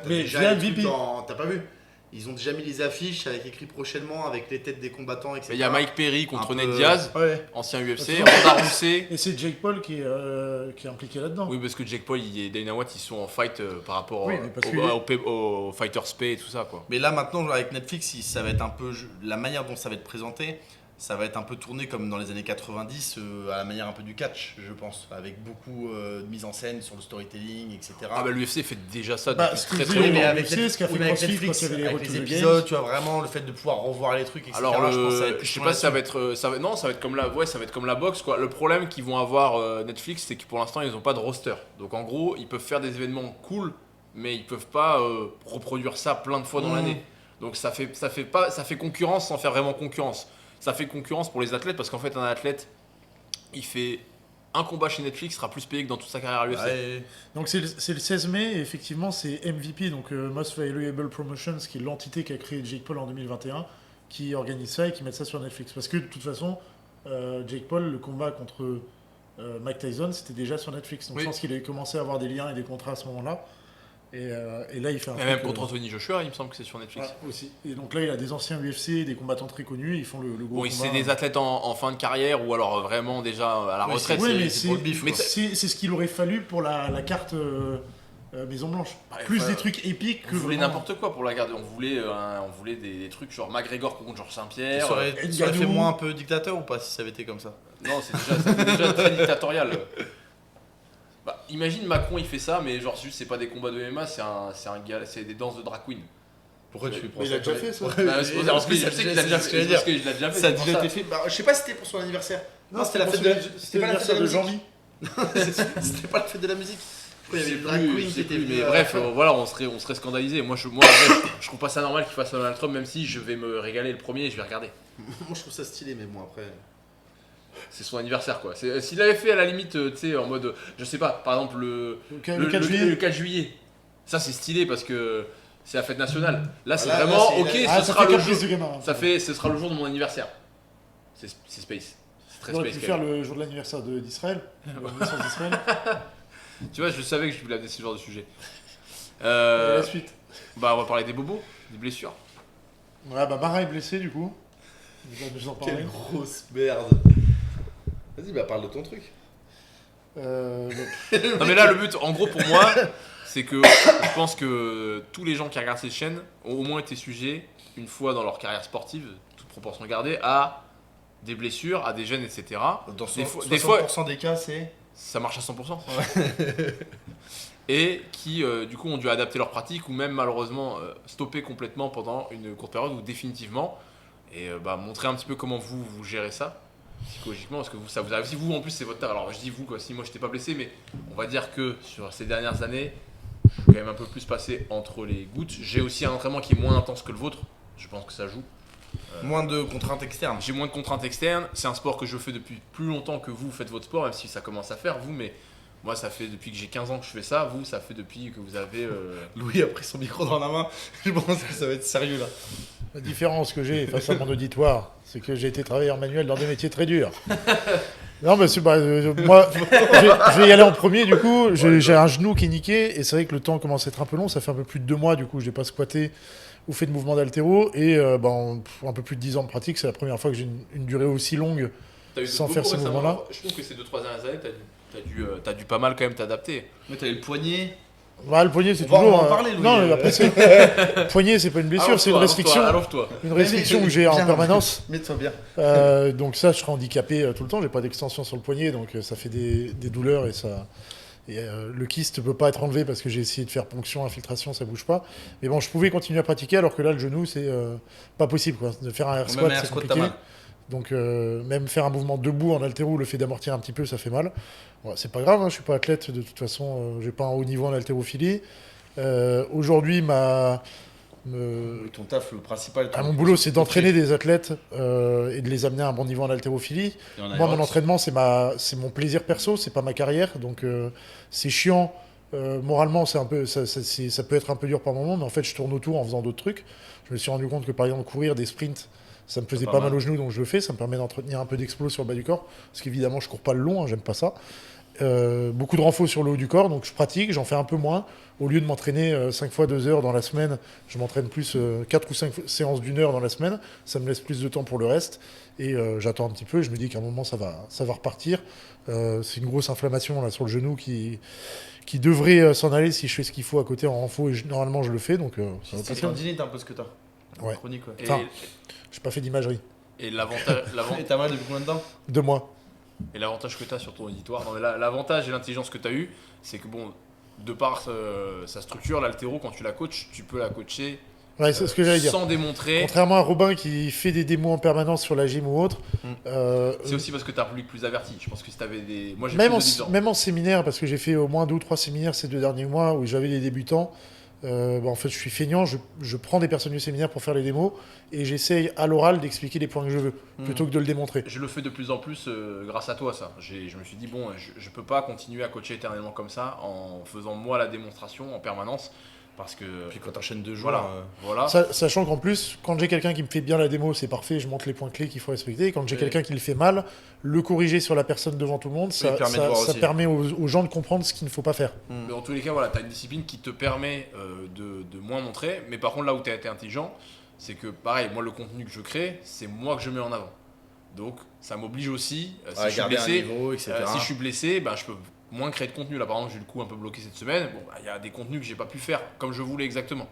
Mais déjà via les trucs MVP. t'as pas vu? Ils ont déjà mis les affiches avec écrit prochainement avec les têtes des combattants, etc. Il y a Mike Perry contre Un Ned peu- Diaz, Ouais. ancien UFC, Ouais. Ronda Rousey. Et c'est Jake Paul qui est impliqué là-dedans. Oui, parce que Jake Paul et Dana White, ils sont en fight par rapport Oui, mais parce que au Fighters Pay et tout ça, quoi. Mais là maintenant avec Netflix, ça va être un peu la manière dont ça va être présenté, ça va être un peu tourné comme dans les années 90 à la manière un peu du catch, je pense, avec beaucoup de mise en scène sur le storytelling, etc. Ah bah l'UFC fait déjà ça Bah, depuis ce que très je très disais, longtemps. mais avec UFC, ce qu'a fait oui, mais avec CrossFit Netflix, quand il y avait les avec Road les to the épisodes, Games. tu vois vraiment le fait de pouvoir revoir les trucs, etc. Alors je pense que ça va être je sais plus pas si ça va là-dessus. être ça va être comme ça va être comme la boxe quoi. Le problème qu'ils vont avoir Netflix, c'est que pour l'instant ils ont pas de roster. Donc en gros, ils peuvent faire des événements cool, mais ils peuvent pas reproduire ça plein de fois dans l'année. Donc ça fait concurrence sans faire vraiment concurrence. Ça fait concurrence pour les athlètes parce qu'en fait un athlète, il fait un combat chez Netflix, sera plus payé que dans toute sa carrière à l'UFC. Ouais. Donc c'est le 16 mai, et effectivement c'est MVP, donc Most Valuable Promotions, qui est l'entité qui a créé Jake Paul en 2021, qui organise ça et qui met ça sur Netflix. Parce que de toute façon, Jake Paul, le combat contre Mike Tyson, c'était déjà sur Netflix. Donc Oui. je pense qu'il avait commencé à avoir des liens et des contrats à ce moment-là. Et là il fait un Et truc, même contre Anthony Joshua, il me semble que c'est sur Netflix. ouais, aussi. Et donc là il a des anciens UFC, des combattants très connus, ils font le gros Bon, combat. c'est des athlètes en fin de carrière ou alors vraiment déjà à la Oui, retraite. Oui, mais c'est pour le bif, mais quoi. c'est ce qu'il aurait fallu pour la carte Maison Blanche. Ouais, Plus enfin, des trucs épiques que On voulait vraiment- n'importe quoi pour la garder. On voulait des trucs genre McGregor contre Georges Saint-Pierre. Ça aurait Ngannou. fait moins un peu dictateur ou pas si ça avait été comme ça? Non, ça fait déjà très dictatorial. Bah, imagine Macron il fait ça, mais genre juste c'est pas des combats de MMA, c'est des danses de drag queen. Pourquoi tu lui prends Mais il ça a déjà fait ça. Bah, c'est pour ça, parce que je sais qu'il a déjà c'est ce fait. que je veux Parce qu'il a déjà fait. Ça a c'est pour déjà ça. été fait. Bah, je sais pas si c'était pour son anniversaire. Non, c'était la fête de c'était l'anniversaire de Jean-Mi. C'était pas la fête de la musique. Je crois qu'il y avait le drag Plus, queen je qui sais était plus, venu mais à la bref, fin. voilà, on serait scandalisé. Moi, en vrai, je trouve pas ça normal qu'il fasse un Donald Trump, même si je vais me régaler le premier et je vais regarder. Moi je trouve ça stylé, mais bon après. C'est son anniversaire quoi. S'il avait fait à la limite, tu sais, en mode, je sais pas, par exemple le 4 juillet. le 4 juillet. Ça c'est stylé parce que c'est la fête nationale. Là c'est Voilà, là, vraiment, c'est- ok, Ah, ce ça sera fait le caprice jour. de gamin. Ce sera le jour de mon anniversaire. C'est space. C'est très On aurait space pu quand faire même. le jour de l'anniversaire d'Israël. La naissance d'Israël. Tu vois, je savais que je voulais amener ce genre de sujet. Et la suite. Bah, on va parler des bobos, des blessures. Ouais, bah Marin est blessé du coup. Je vais vous en parler. Quelle grosse merde. Vas-y, bah parle de ton truc. Non, mais là, le but, en gros, pour moi, c'est que je pense que tous les gens qui regardent cette chaîne ont au moins été sujets, une fois dans leur carrière sportive, toute proportion gardée, à des blessures, à des gènes, etc. Dans Des fois- 60% des cas, c'est. Ça marche à 100%. Et qui, du coup, ont dû adapter leur pratique ou même malheureusement stopper complètement pendant une courte période ou définitivement. Et bah, montrer un petit peu comment vous gérez ça psychologiquement, parce que ça vous arrive. Si vous, en plus, c'est votre taf. Alors, je dis vous, quoi. Si moi, je n'étais pas blessé, mais on va dire que sur ces dernières années, je suis quand même un peu plus passé entre les gouttes. J'ai aussi un entraînement qui est moins intense que le vôtre. Je pense que ça joue. Moins de contraintes externes. J'ai moins de contraintes externes. C'est un sport que je fais depuis plus longtemps que vous faites votre sport, même si ça commence à faire, vous. Mais moi, ça fait depuis que j'ai 15 ans que je fais ça. Vous, ça fait depuis que vous avez. Louis a pris son micro dans la main. Je pense que ça va être sérieux là. La différence que j'ai face à mon auditoire, c'est que j'ai été travailleur manuel dans des métiers très durs. Non, mais moi, je vais y aller en premier. Du coup, j'ai un genou qui est niqué et c'est vrai que le temps commence à être un peu long. Ça fait un peu plus de 2 mois. Du coup, je n'ai pas squatté ou fait de mouvement d'haltéro et en un peu plus de 10 ans de pratique, c'est la première fois que j'ai une durée aussi longue. T'as eu Sans beaucoup faire ces récemment. mouvements-là. Je trouve que ces 2-3 dernières années, t'as dû pas mal quand même t'adapter. Mais t'avais le poignet. Ouais, le poignet, c'est On va toujours. en parler, Louis. Non, mais après, le poignet, c'est pas une blessure, c'est une restriction. Allonge-toi. Une restriction que j'ai en Viens, permanence. Mets-toi bien. Donc ça, je serai handicapé tout le temps. J'ai pas d'extension sur le poignet, donc ça fait des douleurs et ça. Le kyste ne peut pas être enlevé parce que j'ai essayé de faire ponction, infiltration, ça bouge pas. Mais bon, je pouvais continuer à pratiquer alors que là, le genou, c'est pas possible, quoi. De faire un air squat, Même un c'est squat, t'as compliqué. mal. Donc même faire un mouvement debout en haltéro, le fait d'amortir un petit peu, ça fait mal. Ouais, c'est pas grave, hein, je suis pas athlète de toute façon, j'ai pas un haut niveau en haltérophilie. Aujourd'hui, Ton taf, le principal. mon boulot, c'est d'entraîner des athlètes et de les amener à un bon niveau en haltérophilie. Moi, mon entraînement, c'est mon plaisir perso, c'est pas ma carrière. Donc, c'est chiant Moralement, c'est un peu, ça peut être un peu dur par moment, mais en fait, je tourne autour en faisant d'autres trucs. Je me suis rendu compte que par exemple, courir des sprints, ça me faisait pas pas mal mal. au genou, donc je le fais. Ça me permet d'entretenir un peu d'explos sur le bas du corps. Parce qu'évidemment, je cours pas le long, hein, j'aime pas ça. Beaucoup de renfort sur le haut du corps, donc je pratique, j'en fais un peu moins. Au lieu de m'entraîner 5 fois 2 heures dans la semaine, je m'entraîne plus 4 ou 5 séances d'une heure dans la semaine. Ça me laisse plus de temps pour le reste. Et j'attends un petit peu, je me dis qu'à un moment ça va repartir. C'est une grosse inflammation là, sur le genou qui devrait s'en aller si je fais ce qu'il faut à côté en renfort. Et normalement je le fais, donc ça va C'est passer. tendinite un peu ce que t'as. Ouais. Chronique, ouais. Et, Enfin, j'ai pas fait d'imagerie. et l'avantage, Et t'as mal depuis combien de temps? 2 mois. Et l'avantage que tu as sur ton auditoire, non, mais l'avantage et l'intelligence que tu as eu, c'est que bon, de par sa structure, l'haltéro, quand tu la coaches, tu peux la coacher Ouais, c'est ce que j'allais dire. sans démontrer. Contrairement à Robin qui fait des démos en permanence sur la gym ou autre, C'est aussi parce que tu as un public plus averti. Je pense que si tu avais des. Moi, j'ai même plus en, de 10 ans. même en séminaire, parce que j'ai fait au moins 2 ou 3 séminaires ces 2 derniers mois où j'avais des débutants, en fait je suis feignant, je prends des personnes du séminaire pour faire les démos et j'essaye à l'oral d'expliquer les points que je veux, plutôt que de le démontrer. Je le fais de plus en plus grâce à toi, ça. Je me suis dit, bon, je peux pas continuer à coacher éternellement comme ça en faisant moi la démonstration en permanence. Parce que. Puis quand t'enchaînes 2 jours. Voilà. Sachant qu'en plus, quand j'ai quelqu'un qui me fait bien la démo, c'est parfait, je montre les points clés qu'il faut respecter. Et quand j'ai Ouais. quelqu'un qui le fait mal, le corriger sur la personne devant tout le monde, ça, permet de voir ça aussi. permet aux gens de comprendre ce qu'il ne faut pas faire. Mais dans tous les cas, voilà, tu as une discipline qui te permet de moins montrer. Mais par contre, là où tu as été intelligent, c'est que pareil, moi, le contenu que je crée, c'est moi que je mets en avant. Donc, ça m'oblige aussi, si je suis garder un blessé, niveau, etc. si je suis blessé, ben, je peux moins créer de contenu. Là, par exemple, j'ai le coup un peu bloqué cette semaine. Bon, il y a des contenus que j'ai pas pu faire comme je voulais exactement.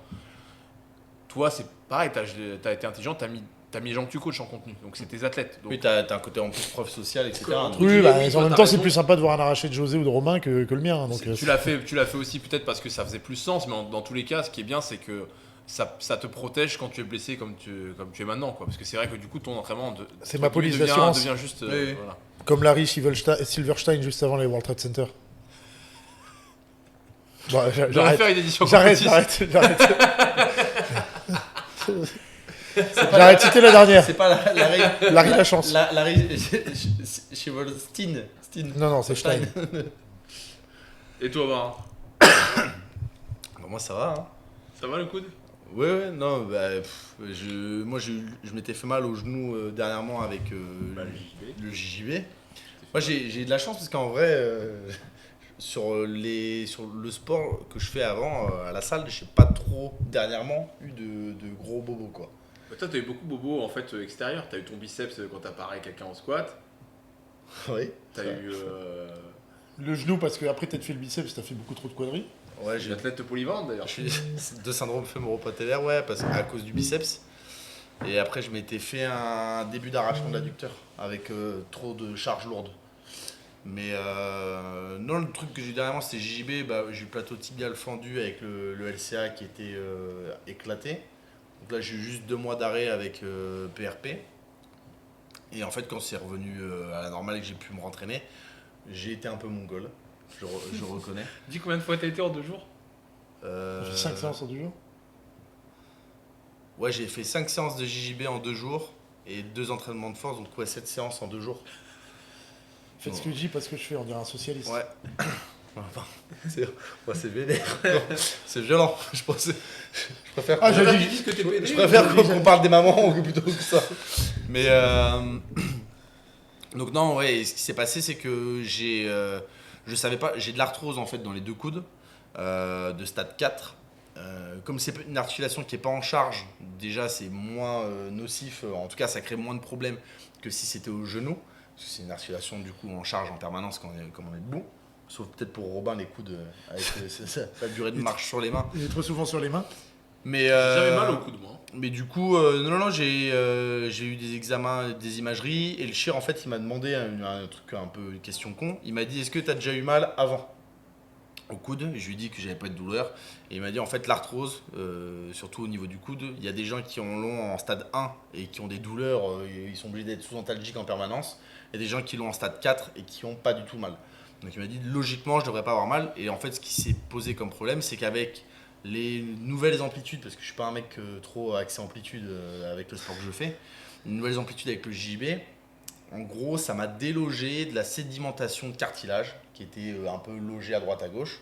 Toi, c'est pareil, tu as été intelligent, tu as mis les gens que tu coaches en contenu. Donc, c'est tes athlètes. Donc, Oui, t'as un côté en plus preuve sociale, etc. Entre Oui, guillemets, bah, oui, en toi, même t'as temps, c'est raison. plus sympa de voir un arraché de José ou de Romain que le mien. Donc, tu l'as fait aussi peut-être parce que ça faisait plus sens, mais dans tous les cas, ce qui est bien, c'est que ça te protège quand tu es blessé comme tu es maintenant. Quoi. Parce que c'est vrai que du coup, ton entraînement C'est ma police devient d'assurance. juste. Oui. Voilà. Comme Larry Silverstein juste avant les World Trade Center. Bon, J'aurais j'arrête. faire une édition J'arrête. compétitive. J'arrête, c'était la dernière. C'est pas la Larry la chance. Chez Volstein. Non, non, c'est Stein. Et toi, Barin, Moi, ça va. Hein. ça va le coude? Ouais, non, moi je m'étais fait mal au genou dernièrement avec le JJB. Moi j'ai de la chance parce qu'en vrai, sur le sport que je fais avant à la salle, j'ai pas trop dernièrement eu de gros bobos quoi. Bah, toi, t'as eu beaucoup bobo en fait extérieur. T'as eu ton biceps quand t'as paré quelqu'un en squat. Oui. T'as eu Le genou, parce qu'après t'as fait le biceps, t'as fait beaucoup trop de quadris. Ouais, une j'ai athlète polyvalente d'ailleurs. deux syndromes fémoro-patellaires, ouais, à cause du biceps. Et après, je m'étais fait un début d'arrachement de l'adducteur avec trop de charges lourdes. Mais non, le truc que j'ai eu dernièrement, c'était JJB. Bah, j'ai eu le plateau tibial fendu avec le LCA qui était éclaté. Donc là, j'ai eu juste 2 mois d'arrêt avec PRP. Et en fait, quand c'est revenu à la normale et que j'ai pu me rentraîner, j'ai été un peu mongol. Je reconnais. Dis combien de fois t'as été en 2 jours? J'ai fait 5 séances en 2 jours. Ouais, j'ai fait 5 séances de JJB en 2 jours et 2 entraînements de force, donc ouais, 7 séances en 2 jours. Faites ce que je dis, pas ce que je fais, on dirait un socialiste. Ouais. C'est vénère. Non, c'est violent. Je préfère. Ah, j'ai dit- Ils disent que t'es pédé. Je préfère qu'on parle des mamans plutôt que ça. Mais donc non, ouais. Ce qui s'est passé, c'est que je savais pas. J'ai de l'arthrose en fait dans les 2 coudes de stade 4. Comme c'est une articulation qui n'est pas en charge, déjà c'est moins nocif. En tout cas, ça crée moins de problèmes que si c'était au genou. Parce que c'est une articulation du coup en charge en permanence quand on est debout. Sauf peut-être pour Robin les coudes avec sa durée de marche sur les mains. Il est trop souvent sur les mains. Mais J'avais mal au coude, moi. Mais du coup, non, j'ai eu des examens, des imageries, et le chir, en fait, il m'a demandé un truc un peu une question con. Il m'a dit, est-ce que tu as déjà eu mal avant au coude? Et je lui ai dit que j'avais pas de douleur. Et il m'a dit, en fait, l'arthrose, surtout au niveau du coude, il y a des gens qui l'ont en stade 1 et qui ont des douleurs, ils sont obligés d'être sous antalgiques en permanence. Il y a des gens qui l'ont en stade 4 et qui n'ont pas du tout mal. Donc il m'a dit, logiquement, je devrais pas avoir mal. Et en fait, ce qui s'est posé comme problème, c'est qu'avec les nouvelles amplitudes, parce que je suis pas un mec trop axé amplitude avec le sport que je fais, les nouvelles amplitudes avec le JB, en gros ça m'a délogé de la sédimentation de cartilage qui était un peu logée à droite à gauche,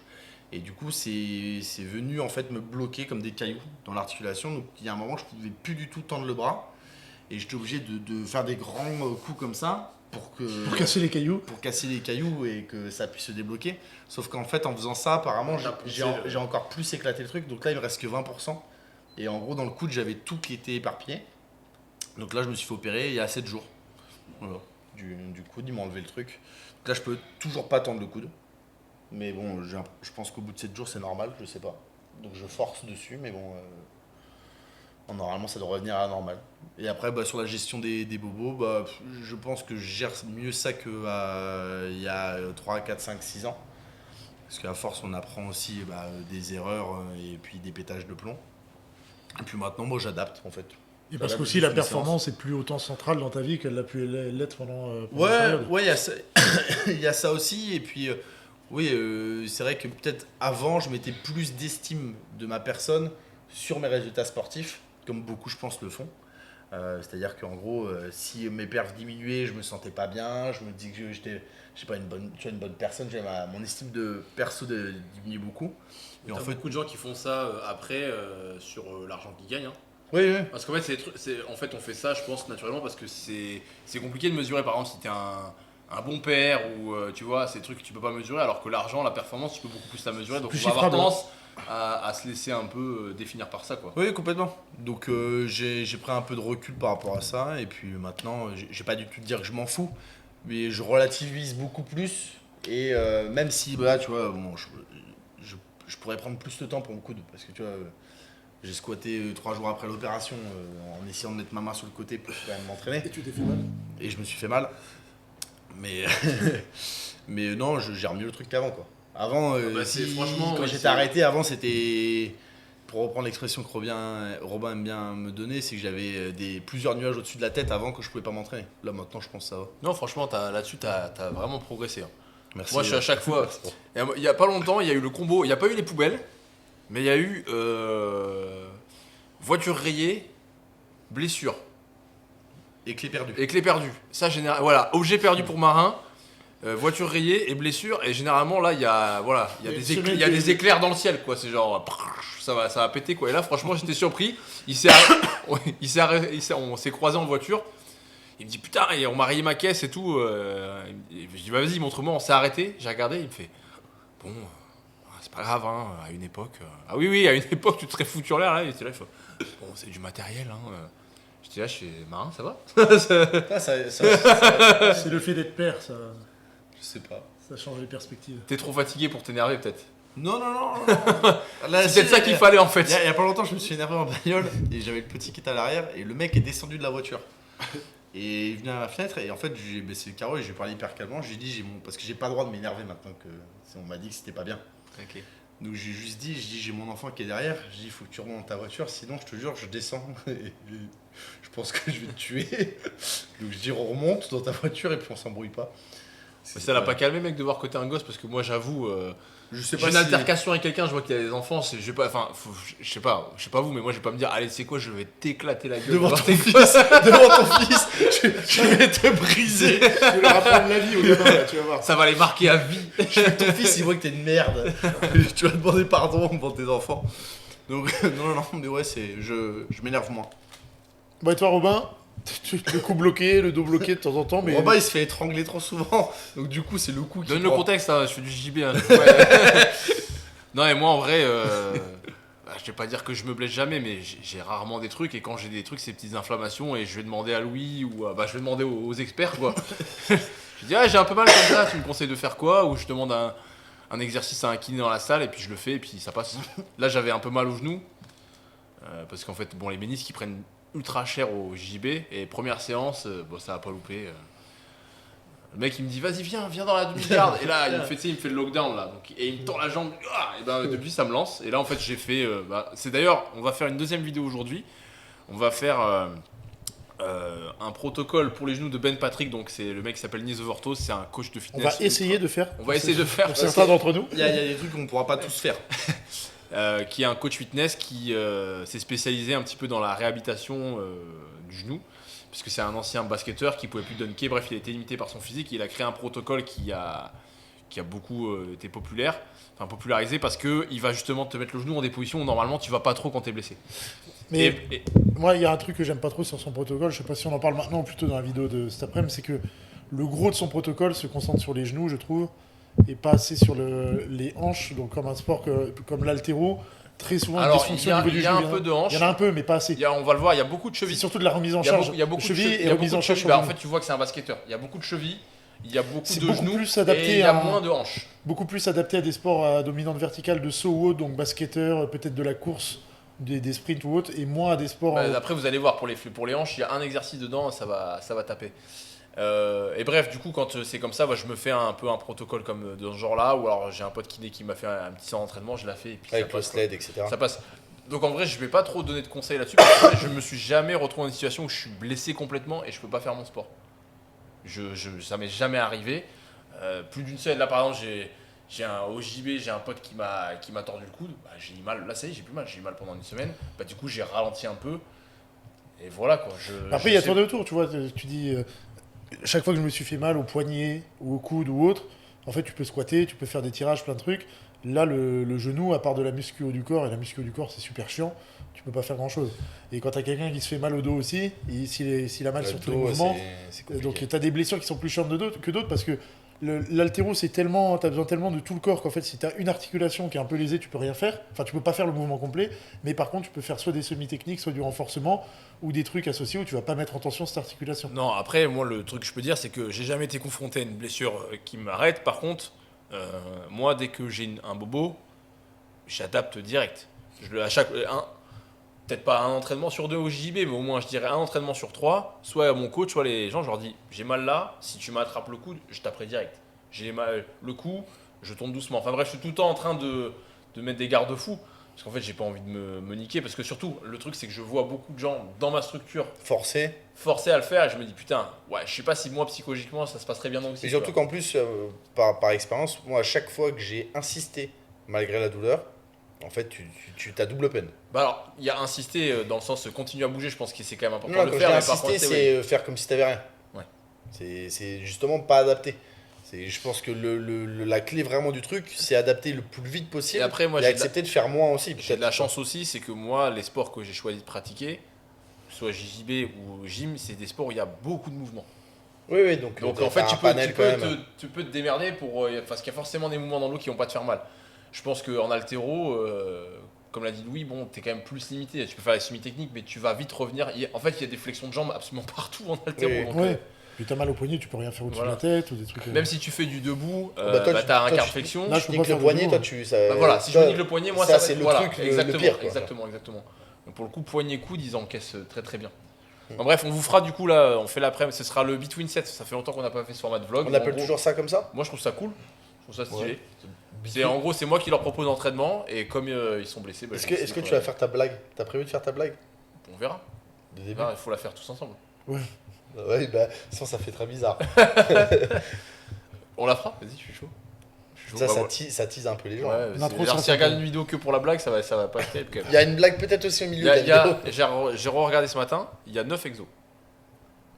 Et du coup, c'est venu en fait me bloquer comme des cailloux dans l'articulation. Donc il y a un moment, je pouvais plus du tout tendre le bras. Et j'étais obligé de faire des grands coups comme ça Pour casser les cailloux. pour casser les cailloux et que ça puisse se débloquer. Sauf qu'en fait, en faisant ça, apparemment, j'ai encore plus éclaté le truc. Donc là, il me reste que 20%. Et en gros, dans le coude, j'avais tout qui était éparpillé. Donc là, je me suis fait opérer il y a 7 jours. Voilà. Du coude, ils m'ont enlevé le truc. Donc là, je peux toujours pas tendre le coude. Mais bon, je pense qu'au bout de 7 jours, c'est normal, je sais pas. Donc je force dessus, mais bon, normalement, ça doit revenir à la normale. Et après, sur la gestion des bobos, je pense que je gère mieux ça qu'il y a 3, 4, 5, 6 ans. Parce qu'à force, on apprend aussi des erreurs et puis des pétages de plomb. Et puis maintenant, moi, j'adapte en fait. Et parce J'adapte qu'aussi la juste les performance est plus autant centrale dans ta vie qu'elle l'a pu l'être pendant une Ouais, période. ouais, il y a ça, il y a ça aussi. Et puis, oui, c'est vrai que peut-être avant, je mettais plus d'estime de ma personne sur mes résultats sportifs, comme beaucoup, je pense, le font. C'est-à-dire qu'en gros, si mes perfs diminuaient, je me sentais pas bien, je me dis que j'étais, je sais pas, une bonne personne, mon estime de perso diminuait beaucoup. Et en fait, beaucoup de gens qui font ça après sur l'argent qu'ils gagnent. Hein. Oui, oui. Parce qu'en fait, en fait, on fait ça, je pense, naturellement, parce que c'est compliqué de mesurer, par exemple, si t'es un bon père ou tu vois, ces trucs que tu peux pas mesurer, alors que l'argent, la performance, tu peux beaucoup plus la mesurer. Donc, plus on va avoir chiffrable. tendance à se laisser un peu définir par ça, quoi. Oui, complètement. Donc j'ai pris un peu de recul par rapport à ça. Et puis maintenant, j'ai pas du tout dire que je m'en fous, mais je relativise beaucoup plus. Et même si, tu vois, bon, je pourrais prendre plus de temps pour mon coude. Parce que tu vois, j'ai squatté 3 jours après l'opération en essayant de mettre ma main sur le côté pour quand même m'entraîner. Et tu t'es fait mal. Et je me suis fait mal. Mais, mais non, je gère mieux le truc qu'avant, quoi. Avant, franchement, quand ouais, j'étais arrêté, avant c'était, pour reprendre l'expression que Robin aime bien me donner, c'est que j'avais plusieurs nuages au-dessus de la tête avant que je pouvais pas m'entraîner. Là maintenant, je pense que ça va. Non, franchement, là-dessus, t'as vraiment progressé. Hein. Merci. Moi, je suis à chaque fois. Il y a pas longtemps, il y a eu le combo. Il n'y a pas eu les poubelles, mais il y a eu voiture rayée, blessure. Et clé perdue. Et clé perdue. Ça, voilà, objet perdu pour marin, voiture rayée et blessure. Et généralement, là, il y a des éclairs dans le ciel, quoi. C'est genre, ça va péter, quoi. Et là, franchement, j'étais surpris. On s'est croisés en voiture. Il me dit putain, et on m'a rayé ma caisse et tout. Je dis vas-y, montre-moi. On s'est arrêté. J'ai regardé. Il me fait bon, c'est pas grave, hein. À une époque. Ah oui, à une époque, tu te serais foutu en l'air. Là, il était là. Il fait bon, c'est du matériel, hein. J'étais là, je fais marin, ça va? C'est le fait d'être père, ça Je sais pas. change les perspectives. T'es trop fatigué pour t'énerver, peut-être. Non. C'est peut-être ça qu'il fallait en fait. Il y a pas longtemps, je me suis énervé en bagnole et j'avais le petit qui était à l'arrière et le mec est descendu de la voiture. Et il venait à ma fenêtre et en fait, j'ai baissé le carreau et j'ai parlé hyper calmement. J'ai dit, parce que j'ai pas le droit de m'énerver maintenant que on m'a dit que c'était pas bien. Ok. Donc j'ai juste dit, j'ai mon enfant qui est derrière, je dis il faut que tu remontes dans ta voiture, sinon je te jure je descends et je pense que je vais te tuer. Donc je dis on remonte dans ta voiture et puis on s'embrouille pas. Mais ça l'a pas calmé mec de voir que t'es un gosse parce que moi j'avoue, Je sais j'ai pas une si... altercation avec quelqu'un, je vois qu'il y a des enfants, je sais pas vous, mais moi je vais pas me dire allez c'est quoi, je vais t'éclater la gueule Devant ton fils, je vais te briser. Tu veux leur apprendre la vie au gamin, là, tu vas voir. Ça va les marquer à vie. Ton fils il voit que t'es une merde. Tu vas demander pardon pour tes enfants. Donc non, mais ouais, je m'énerve moins. Bon, et toi, Robin, le cou bloqué, le dos bloqué de temps en temps, mais. Robin il se fait étrangler trop souvent. Donc du coup c'est le coup qui Donne le prend. contexte, hein, je fais du JB. Hein. Ouais. Non et moi en vrai, je vais pas dire que je me blesse jamais, mais j'ai rarement des trucs et quand j'ai des trucs c'est petites inflammations et je vais demander à Louis ou je vais demander aux experts quoi. Je dis j'ai un peu mal comme ça, tu me conseilles de faire quoi? Ou je demande un exercice à un kiné dans la salle et puis je le fais et puis ça passe. Là j'avais un peu mal au genou parce qu'en fait les ménisques ils prennent ultra cher au JB et première séance, ça a pas loupé. Le mec il me dit vas-y viens dans la demi-garde et là il me fait le lockdown là donc, et il me tord la jambe et ben depuis ça me lance et là en fait j'ai fait c'est d'ailleurs on va faire une deuxième vidéo aujourd'hui, on va faire un protocole pour les genoux de Ben Patrick, donc c'est le mec qui s'appelle Niz Overtos, c'est un coach de On fitness. va essayer de faire. On va essayer de faire Pour certains d'entre nous. Il y a des trucs qu'on pourra pas tous faire. qui est un coach fitness qui s'est spécialisé un petit peu dans la réhabilitation du genou, puisque c'est un ancien basketteur qui pouvait plus dunker, bref il a été limité par son physique, et il a créé un protocole qui a qui a beaucoup été popularisé parce qu'il va justement te mettre le genou dans des positions où normalement tu vas pas trop quand tu es blessé. Mais moi, il y a un truc que j'aime pas trop sur son protocole, je sais pas si on en parle maintenant ou plutôt dans la vidéo de cet après-midi, c'est que le gros de son protocole se concentre sur les genoux, je trouve, et pas assez sur les hanches. Donc comme un sport comme l'haltéro, très souvent Alors, dysfonction au niveau du genou. Il y a un peu de hanche. Il y en a un peu, mais pas assez. On va le voir, il y a beaucoup de chevilles. C'est surtout de la remise en charge. Il y a beaucoup de chevilles chevilles et remise en charge. En fait, tu vois que c'est un basketteur. Il y a beaucoup de chevilles, il y a beaucoup de beaucoup genoux plus adapté et il y a à- moins de hanches. Beaucoup plus adapté à des sports à dominante verticale de saut ou autre, donc basketteur, peut-être de la course, des sprints ou autre, et moins à des sports. Après, vous allez voir, pour les hanches, il y a un exercice dedans, ça va taper. Et bref, du coup, quand c'est comme ça, je me fais un peu un protocole comme dans ce genre-là, ou alors j'ai un pote kiné qui m'a fait un petit séance d'entraînement, je l'ai fait et puis Avec ça le passe. sled, etc. Ça passe. Donc en vrai, je vais pas trop donner de conseils là-dessus parce que je me suis jamais retrouvé dans une situation où je suis blessé complètement et je peux pas faire mon sport. Ça m'est jamais arrivé. Plus d'une semaine, là par exemple, j'ai un OJB, j'ai un pote qui m'a tordu le coude. J'ai eu mal, là ça y est, j'ai plus mal, j'ai eu mal pendant une semaine. Du coup, j'ai ralenti un peu. Et voilà quoi. Après, il y a tour de tour, tu vois. Tu dis, chaque fois que je me suis fait mal au poignet ou au coude ou autre, en fait, tu peux squatter, tu peux faire des tirages, plein de trucs. Là, le genou, à part de la muscu haut du corps, et la muscu haut du corps, c'est super chiant, tu peux pas faire grand chose. Et quand tu as quelqu'un qui se fait mal au dos aussi, et s'il a mal sur tous les mouvements, donc tu as des blessures qui sont plus chiantes que d'autres parce que l'haltéro, c'est tellement, tu as besoin tellement de tout le corps qu'en fait, si tu as une articulation qui est un peu lésée, tu peux rien faire. Enfin, tu peux pas faire le mouvement complet, mais par contre, tu peux faire soit des semi-techniques, soit du renforcement, ou des trucs associés où tu vas pas mettre en tension cette articulation. Non, après, moi, le truc que je peux dire, c'est que j'ai jamais été confronté à une blessure qui m'arrête. Par contre, moi, dès que j'ai un bobo, j'adapte direct. Peut-être pas un entraînement sur 2 au JB, mais au moins, je dirais un entraînement sur 3. Soit à mon coach, soit les gens, je leur dis, j'ai mal là, si tu m'attrapes le coude, je taperai direct. J'ai mal le cou, je tourne doucement. Enfin bref, je suis tout le temps en train de mettre des garde-fous. Parce qu'en fait, j'ai pas envie de me niquer. Parce que surtout, le truc, c'est que je vois beaucoup de gens dans ma structure Forcé. forcés à le faire. Et je me dis, putain, ouais, je sais pas si moi, psychologiquement, ça se passerait bien aussi. Et surtout qu'en plus, par expérience, moi, à chaque fois que j'ai insisté, malgré la douleur, en fait, tu t'as double peine. Alors, il y a insisté dans le sens continuer à bouger. Je pense que c'est quand même important Non, de quand le je faire. dis Mais par insister, contre, c'est faire comme si t'avais rien. Ouais. C'est justement pas adapté. Je pense que la clé vraiment du truc, c'est adapter le plus vite Et possible après, moi, et accepter de faire moins aussi. j'ai de la chance aussi, c'est que moi, les sports que j'ai choisi de pratiquer, que ce soit JJB ou gym, c'est des sports où il y a beaucoup de mouvements. Oui, donc En fait, t'as tu un peux, panel tu, quand peux même. te, tu peux te démerder parce qu'il y a forcément des mouvements dans l'eau qui vont pas te faire mal. Je pense qu'en haltéro, comme l'a dit Louis, bon, t'es quand même plus limité. Tu peux faire les semi-techniques, mais tu vas vite revenir. En fait, il y a des flexions de jambes absolument partout en haltéro. Oui. donc, Ouais. Puis t'as mal au poignet, tu peux rien faire au-dessus Voilà. de la tête ou des trucs. même si tu fais du debout, Toi, t'as un toi, quart tu- flexion. Là, je Tu peux niques pas faire le de poignet, dos, toi, hein. Voilà, si je me nique le poignet, moi ça, ça c'est va- le voilà, truc le exactement, pire. Quoi. exactement. Donc pour le coup, poignet-coude, ils encaissent très très bien. Bon, bref, on vous fera du coup là, on fait l'après-midi, ce sera le Between Set. Ça fait longtemps qu'on n'a pas fait ce format de vlog. On En appelle gros, toujours ça comme ça. Moi je trouve ça cool, je trouve ça stylé. Ouais. En gros, c'est moi qui leur propose l'entraînement et comme ils sont blessés, Est-ce que tu vas faire ta blague? T'as prévu de faire ta blague On verra. de début? Il faut la faire tous ensemble. Ouais, bah, sinon ça fait très bizarre. On la fera. Vas-y, je suis chaud. Ça, Bah, ça tease un peu les gens. ouais, On a trop alors, sur si regarde Instagram. une vidéo que pour la blague, ça va pas être terrible quand même. Il y a une blague peut-être aussi au milieu de la vidéo. J'ai regardé ce matin, il y a 9 exos.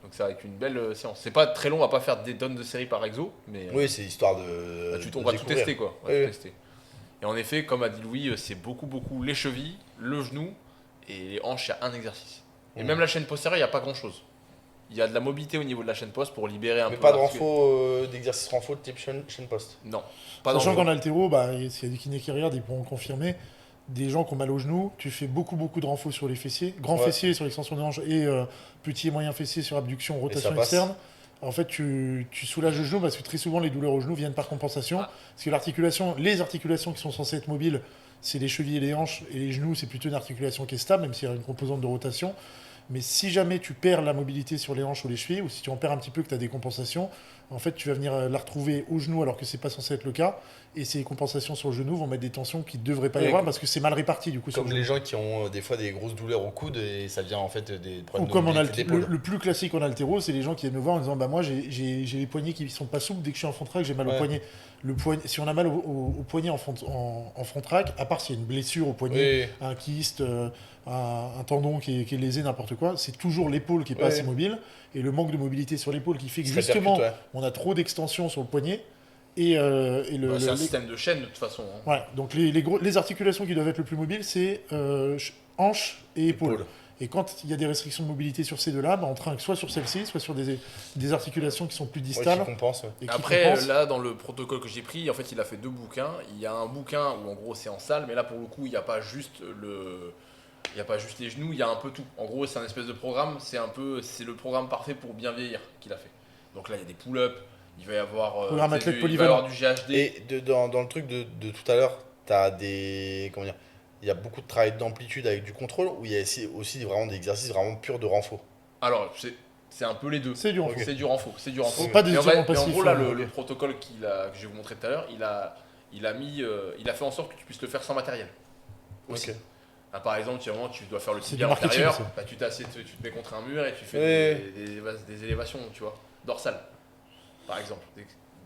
Donc c'est avec une belle séance. C'est pas très long, on va pas faire des tonnes de séries par exo, mais Oui, c'est histoire de. on de va tout découvrir. tester quoi. On va Oui, tout oui. tester. Et en effet, comme a dit Louis, c'est beaucoup les chevilles, le genou et les hanches, il y a un exercice. Et Mm. même la chaîne postérieure, il n'y a pas grand chose. Il y a de la mobilité au niveau de la chaîne poste pour libérer un Mais peu. pas de l'articule- renfort, d'exercice renfort de type chaîne poste. Non, pas Sachant dangereux. qu'en haltéro, s'il y a des kinés qui regardent, ils pourront confirmer. Des gens qui ont mal au genou, tu fais beaucoup de renfort sur les fessiers, grand Ouais. fessier sur l'extension des hanches et petit et moyen fessier sur abduction, rotation passe. externe. En fait, tu soulages le genou parce que très souvent les douleurs au genou viennent par compensation. Ah. Parce que les articulations qui sont censées être mobiles, c'est les chevilles et les hanches, et les genoux, c'est plutôt une articulation qui est stable, même s'il y a une composante de rotation. Mais si jamais tu perds la mobilité sur les hanches ou les chevilles, ou si tu en perds un petit peu, que tu as des compensations, en fait, tu vas venir la retrouver au genou alors que c'est pas censé être le cas. Et ces compensations sur le genou vont mettre des tensions qui ne devraient pas y Oui, avoir comme- parce que c'est mal réparti du coup sur Comme le les genou. gens qui ont des fois des grosses douleurs au coude et ça vient en fait des Ou problèmes comme de en mobilité le d'épaule. plus classique en haltéro, c'est les gens qui viennent me voir en disant bah moi j'ai les poignets qui sont pas souples dès que je suis en front track, j'ai mal au Ouais. poignet. Si on a mal au poignet en front track, à part s'il y a une blessure au poignet, Oui, un kyste, un tendon qui est lésé, n'importe quoi, c'est toujours l'épaule qui est pas Ouais. assez mobile et le manque de mobilité sur l'épaule qui fait que ça justement percute, ouais. on a trop d'extension sur le poignet et C'est un système de chaîne de toute façon. Hein. Ouais, donc les articulations qui doivent être le plus mobiles, c'est hanche et épaule. Et quand il y a des restrictions de mobilité sur ces deux-là, on trinque soit sur celle-ci, soit sur des articulations qui sont plus distales. Qui compensent. Et qui Après, compensent. là, dans le protocole que j'ai pris, en fait, il a fait 2 bouquins. Il y a un bouquin où, en gros, c'est en salle, mais là, pour le coup, il n'y a pas juste les genoux, il y a un peu tout. En gros, c'est un espèce de programme. C'est le programme parfait pour bien vieillir qu'il a fait. Donc là, il y a des pull-ups. Il va y avoir, Programme athlète il va y polyvalent. avoir du GHD. Et dans le truc de tout à l'heure, t'as des. Comment dire? Il y a beaucoup de travail d'amplitude avec du contrôle, ou il y a aussi vraiment des exercices vraiment purs de renfort. Alors, c'est un peu les deux. C'est du renfort. C'est du renfort. C'est du renfort. C'est pas des Mais en étirements fait- mais en passifs, gros, là, hein, le ok. protocole que je vais vous montrer tout à l'heure, il a fait en sorte que tu puisses le faire sans matériel. Aussi. Ok. Ah, par exemple, tu dois faire le C'est tibia du marketing, antérieur, ça. tu t'assieds, tu te mets contre un mur et tu fais Ouais. des élévations, tu vois, dorsales, par exemple.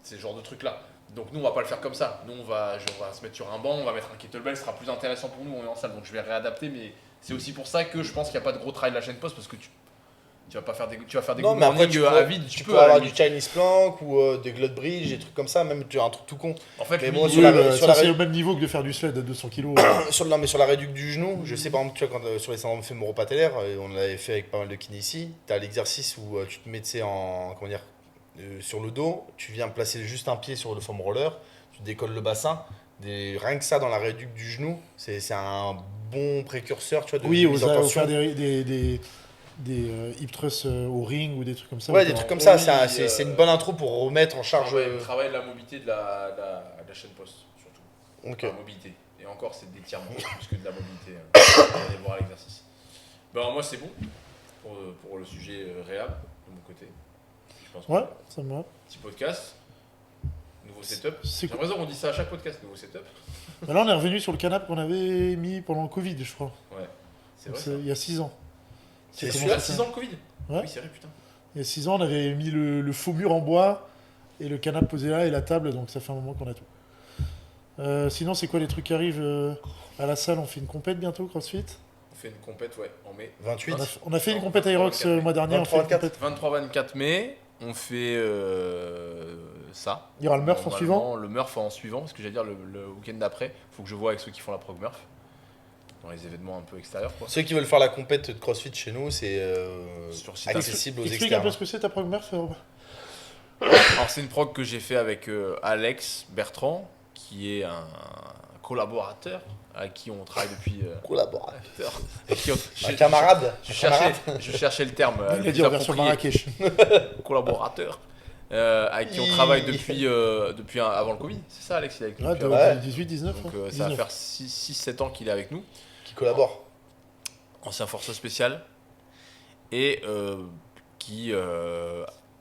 C'est ce genre de trucs-là. Donc nous, on va pas le faire comme ça. Nous, on va se mettre sur un banc, on va mettre un kettlebell, ce sera plus intéressant pour nous, on est en salle. Donc je vais réadapter, mais c'est aussi pour ça que je pense qu'il n'y a pas de gros travail de la chaîne post, parce que tu vas pas faire des, tu vas faire des Non, good mais après, morning à vide. tu peux peux à la avoir du limite. Chinese plank ou des glut bridge, des trucs comme ça, même tu as un truc tout con. En fait, Mais lui, moi, il- sur la- Oui, sur ça, la- c'est au même niveau que de faire du sled à 200 kg. Non, mais sur la réduction du genou, je sais par exemple, tu vois, sur les syndromes fémoro-patellaires, on l'avait fait avec pas mal de kinés ici, tu as l'exercice où tu te mets tu sais, sur le dos, tu viens placer juste un pied sur le foam roller, tu décolles le bassin. Rien que ça dans la réduction du genou, c'est un bon précurseur, tu vois, de Oui, mise en aux tension. faire des hip thrusts au ring ou des trucs comme ça. Ouais, ou des pas. trucs comme ça, Oui, c'est une bonne intro pour remettre en charge. travaille la mobilité de la chaîne post, surtout. Ok. La mobilité. Et encore, c'est des d'étirement plus que de la mobilité. On va aller voir l'exercice. Ben, moi, c'est bon pour le sujet réel de mon côté. Je pense Ouais, que ça me va. petit podcast, nouveau setup. C'est J'ai l'impression qu'on dit ça à chaque podcast, nouveau setup. Bah là, on est revenu sur le canapé qu'on avait mis pendant le Covid, je crois. Ouais, c'est Donc, vrai. Ça. il y a 6 ans. C'est comment Celui-là, ça 6 ans le Covid. Ouais. Oui, c'est vrai, putain. Il y a 6 ans, on avait mis le faux mur en bois et le canapé posé là et la table, donc ça fait un moment qu'on a tout. Sinon, c'est quoi les trucs qui arrivent à la salle? On fait une compète bientôt, CrossFit. On fait une compète, ouais, en mai. 28. On a fait une compète Aerox le mois dernier. On fait une 23, compète. 23-24 mai, on fait ça. Il y aura le Murph en Normalement, suivant. Le Murph en suivant, parce que j'allais dire le week-end d'après, il faut que je vois avec ceux qui font la prog Murph. Dans les événements un peu extérieurs, quoi. Ceux qui veulent faire la compète de CrossFit chez nous, c'est Sur site accessible aux Explique un peu externes. ce que c'est ta prog Murph. Alors c'est une prog que j'ai fait avec Alex Bertrand, qui est un collaborateur avec qui on travaille depuis. Collaborateur. avec qui Un camarade. Je cherchais le terme. Il le a dit plus en version approprié. Marrakech. Collaborateur. Avec qui on travaille depuis avant le Covid. C'est ça, Alex, il est avec nous. Ouais, depuis de- avant. 18-19. Donc ça va faire 6-7 ans qu'il est avec nous. Qui collabore. Ancien force spéciale. Et qui.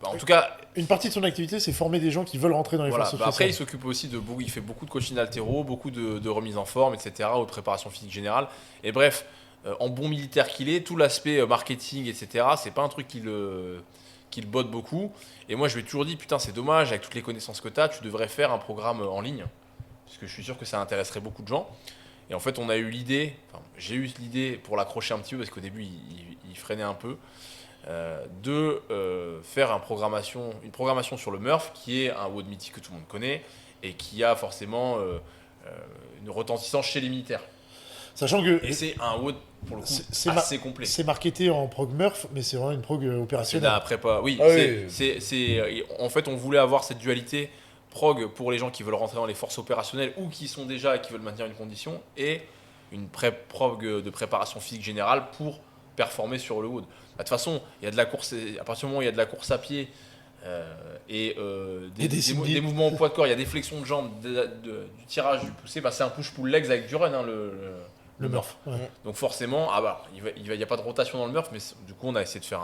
En tout cas, Une partie de son activité, c'est former des gens qui veulent rentrer dans les voilà. forces Bah après, il spéciales. s'occupe aussi il fait beaucoup de coaching altéro, beaucoup de remise en forme, etc., ou de préparation physique générale. Et bref, en bon militaire qu'il est, tout l'aspect marketing, etc., c'est pas un truc qui le botte beaucoup. Et moi, je lui ai toujours dit, putain, c'est dommage, avec toutes les connaissances que tu as, tu devrais faire un programme en ligne. Parce que je suis sûr que ça intéresserait beaucoup de gens. Et en fait, j'ai eu l'idée pour l'accrocher un petit peu, parce qu'au début, il freinait un peu. De faire une programmation sur le Murph, qui est un WOD mythique que tout le monde connaît et qui a forcément une retentissance chez les militaires. Sachant que Et c'est un WOD, pour le coup, c'est assez complet. c'est marketé en prog Murph, mais c'est vraiment une prog C'est de opérationnelle. la prépa. Oui, Ah oui. en fait, on voulait avoir cette dualité prog pour les gens qui veulent rentrer dans les forces opérationnelles ou qui sont déjà et qui veulent maintenir une condition, et une prog de préparation physique générale pour performer sur le WOD. De toute façon, il y a de la course, à partir du moment où il y a de la course à pied et des mouvements au poids de corps, il y a des flexions de jambes, du tirage, du poussé, bah, c'est un push-pull legs avec du run, hein, Le Murph. Ouais. Donc forcément, il n'y a pas de rotation dans le Murph, mais du coup on a essayé de faire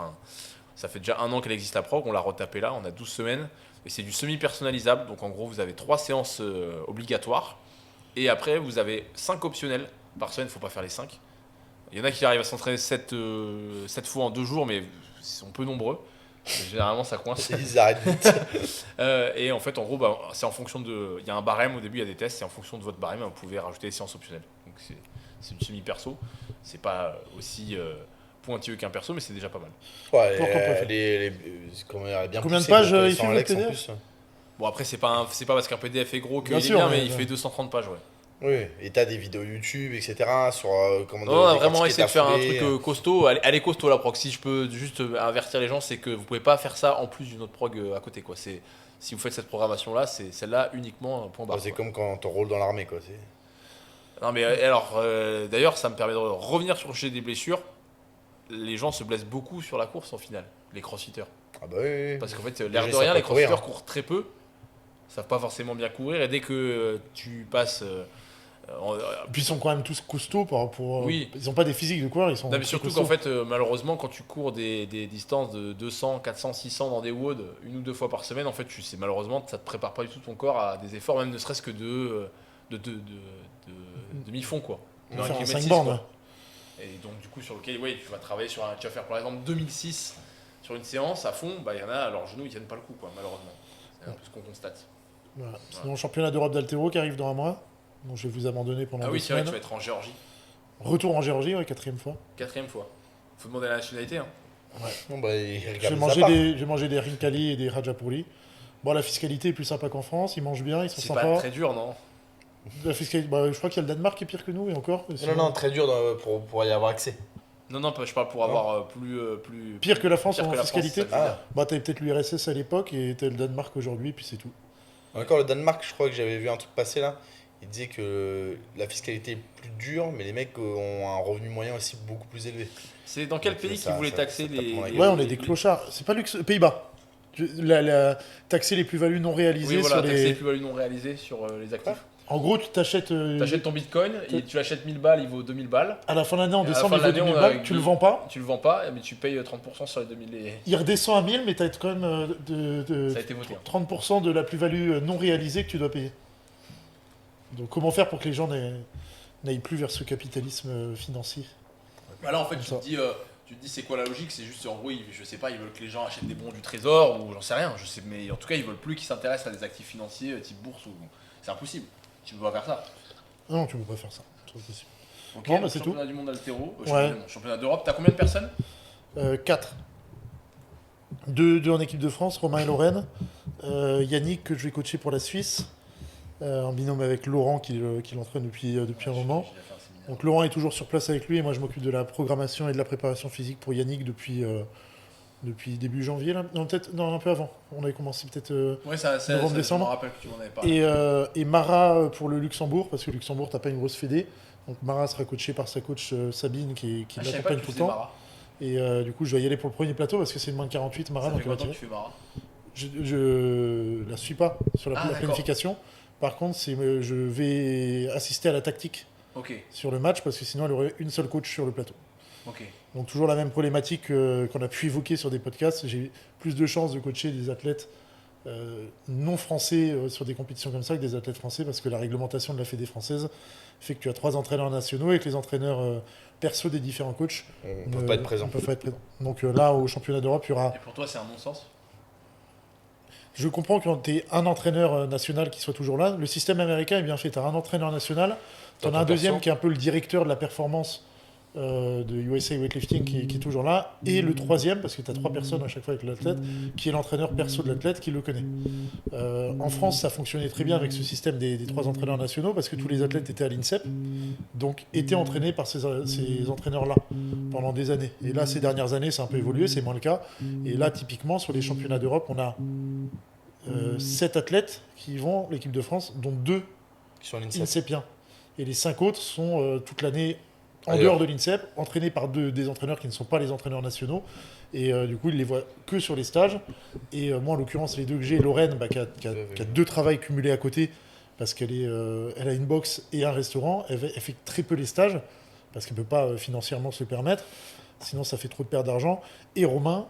ça fait déjà 1 an qu'elle existe la prog, on l'a retapé là, on a 12 semaines, et c'est du semi-personnalisable, donc en gros vous avez 3 séances obligatoires, et après vous avez 5 optionnels par semaine, il ne faut pas faire les 5. Il y en a qui arrivent à s'entraîner 7 fois en 2 jours, mais ils sont peu nombreux. Généralement, ça coince. Ils arrêtent vite. Et en fait, en gros, bah, c'est en fonction de. Il y a un barème au début, il y a des tests, c'est en fonction de votre barème, vous pouvez rajouter des séances optionnelles. Donc c'est une semi-perso. C'est pas aussi pointilleux qu'un perso, mais c'est déjà pas mal. Ouais, Pourquoi pas faire comment dire, elle est bien Combien de poussée, pages donc, il sans fait Alex, votre en PDF? plus. Bon, après, c'est pas parce qu'un PDF est gros qu'il Bien est sûr, bien, mais mais il fait 230 pages, ouais. Oui, et t'as des vidéos YouTube, etc. sur comment Non, on a vraiment décortiquer essayé de ta faire un foulée. truc costaud. Elle est costaud la prog. Si je peux juste avertir les gens, c'est que vous pouvez pas faire ça en plus d'une autre prog à côté, quoi. Si vous faites cette programmation-là, c'est celle-là uniquement un point barre. C'est Quoi. comme quand on rôle dans l'armée, quoi. Non, mais alors, d'ailleurs, ça me permet de revenir sur le sujet des blessures. Les gens se blessent beaucoup sur la course en finale, les crossfitters. Ah bah oui. Parce qu'en fait, Les l'air gens de rien, savent les pas courir, crossfitters courent très peu, savent pas forcément bien courir, et dès que tu passes. Puis ils sont quand même tous costauds par rapport. Oui. Ils ont pas des physiques de coureurs, ils sont. Non, mais très surtout costauds. qu'en fait, malheureusement, quand tu cours des distances de 200, 400, 600 dans des WOD une ou deux fois par semaine, en fait, malheureusement, ça te prépare pas du tout ton corps à des efforts, même ne serait-ce que de demi-fond, quoi. On va faire un 1,6 5 m, bornes. quoi. Et donc, du coup, sur lequel, oui, tu vas travailler tu vas faire par exemple 2006 sur une séance à fond, bah, il y en a, leurs genoux, ils tiennent pas le coup, quoi, malheureusement. C'est un peu ce qu'on constate. Voilà. Sinon, championnat d'Europe d'haltéro qui arrive dans un mois. Donc je vais vous abandonner pendant Ah 2 oui, c'est vrai, semaines. tu vas être en Géorgie. Retour en Géorgie, ouais, 4ème fois. 4ème fois. Faut demander la nationalité, hein. Bon, bah, il Je regarde vais manger des Rinkali et des Rajapouri. Bon, la fiscalité est plus sympa qu'en France, ils mangent bien, ils sont C'est pas sympas. très dur, non? La fiscalité, bah, je crois qu'il y a le Danemark qui est pire que nous, et encore. Non, non, très dur pour y avoir accès. Non, je parle pour avoir plus. Pire que la France pire en que la France, fiscalité. ça veut dire. Bah, t'avais peut-être l'URSS à l'époque et t'as le Danemark aujourd'hui, puis c'est tout. Encore le Danemark, je crois que j'avais vu un truc passer là. Il disait que la fiscalité est plus dure, mais les mecs ont un revenu moyen aussi beaucoup plus élevé. C'est dans quel Donc, pays ça- qui voulait ça- taxer ça tape les. dans la les- gueule. Ouais, on est des clochards. C'est pas luxe. Pays-Bas. Taxer les plus-values non réalisées Oui, voilà, sur taxer les les. plus-values non réalisées sur les actifs. En gros, tu t'achètes. T'achètes ton bitcoin, tu l'achètes 1000 balles, il vaut 2000 balles. À la fin de l'année, en Et à la décembre, fin il de vaut l'année, 2000 on a balles, avec tu le deux- vends pas. Tu le vends pas, mais tu payes 30% sur les 2000. Il redescend à 1000, mais t'as quand même Ça a été voté. 30% de la plus-value non réalisée que tu dois payer. Donc comment faire pour que les gens n'aillent plus vers ce capitalisme financier? Bah là, en fait, Comme tu ça. te dis c'est quoi la logique? C'est juste, en gros, je sais pas, ils veulent que les gens achètent des bons du trésor ou j'en sais rien, je sais, mais en tout cas, ils veulent plus qu'ils s'intéressent à des actifs financiers type bourse ou. C'est impossible. Tu peux pas faire ça. Non, tu peux pas faire ça. C'est pas possible. Ok, Bon, bah, c'est championnat du monde altéro, Ouais. championnat d'Europe, t'as combien de personnes? 4. Deux en équipe de France, Romain et Lorraine. Yannick, que je vais coacher pour la Suisse, en binôme avec Laurent, qui l'entraîne depuis un moment. J'ai fait un séminaire. Donc Laurent est toujours sur place avec lui, et moi je m'occupe de la programmation et de la préparation physique pour Yannick depuis début janvier. Là. Non, peut-être un peu avant. On avait commencé peut-être... Ouais, je novembre, me décembre. rappelle que tu m'en avais parlé. Et Mara pour le Luxembourg, parce que Luxembourg, t'as pas une grosse fédé. Donc Mara sera coachée par sa coach Sabine, qui Ah, je savais pas l'accompagne que tout tu le faisais temps. Mara. Et du coup, je dois y aller pour le premier plateau, parce que c'est une moins de 48, Mara, Ça donc fait elle va combien de temps tirer. que tu fais Mara? Je la suis pas sur la Ah, d'accord. planification. Par contre, je vais assister à la tactique Ok, sur le match, parce que sinon, elle aurait une seule coach sur le plateau. ok. Donc toujours la même problématique qu'on a pu évoquer sur des podcasts. J'ai plus de chances de coacher des athlètes non français sur des compétitions comme ça que des athlètes français, parce que la réglementation de la Fédé française fait que tu as 3 entraîneurs nationaux et que les entraîneurs perso des différents coachs On peut pas être présent. ne peuvent pas être présents. Donc là, au championnat d'Europe, il y aura... Et pour toi, c'est un non-sens? Je comprends quand tu es un entraîneur national qui soit toujours là. Le système américain est bien fait. Tu as un entraîneur national, tu en as un deuxième qui est un peu le directeur de la performance de USA Weightlifting qui est toujours là, et le troisième, parce que tu as 3 personnes à chaque fois avec l'athlète, qui est l'entraîneur perso de l'athlète qui le connaît. En France, ça fonctionnait très bien avec ce système des 3 entraîneurs nationaux, parce que tous les athlètes étaient à l'INSEP, donc étaient entraînés par ces entraîneurs-là pendant des années. Et là, ces dernières années, c'est un peu évolué, c'est moins le cas. Et là, typiquement, sur les championnats d'Europe, on a 7 athlètes qui vont, l'équipe de France, dont 2 Qui sont à l'INSEP. INSEPiens. Et les 5 autres sont toute l'année en Ailleurs. dehors de l'INSEP, entraînés par des entraîneurs qui ne sont pas les entraîneurs nationaux. Et du coup, ils les voient que sur les stages. Et moi, en l'occurrence, les 2 que j'ai, Lorraine, qui a 2 travails cumulés à côté, parce qu'elle elle a une box et un restaurant. Elle fait très peu les stages, parce qu'elle ne peut pas financièrement se le permettre. Sinon, ça fait trop de perte d'argent. Et Romain,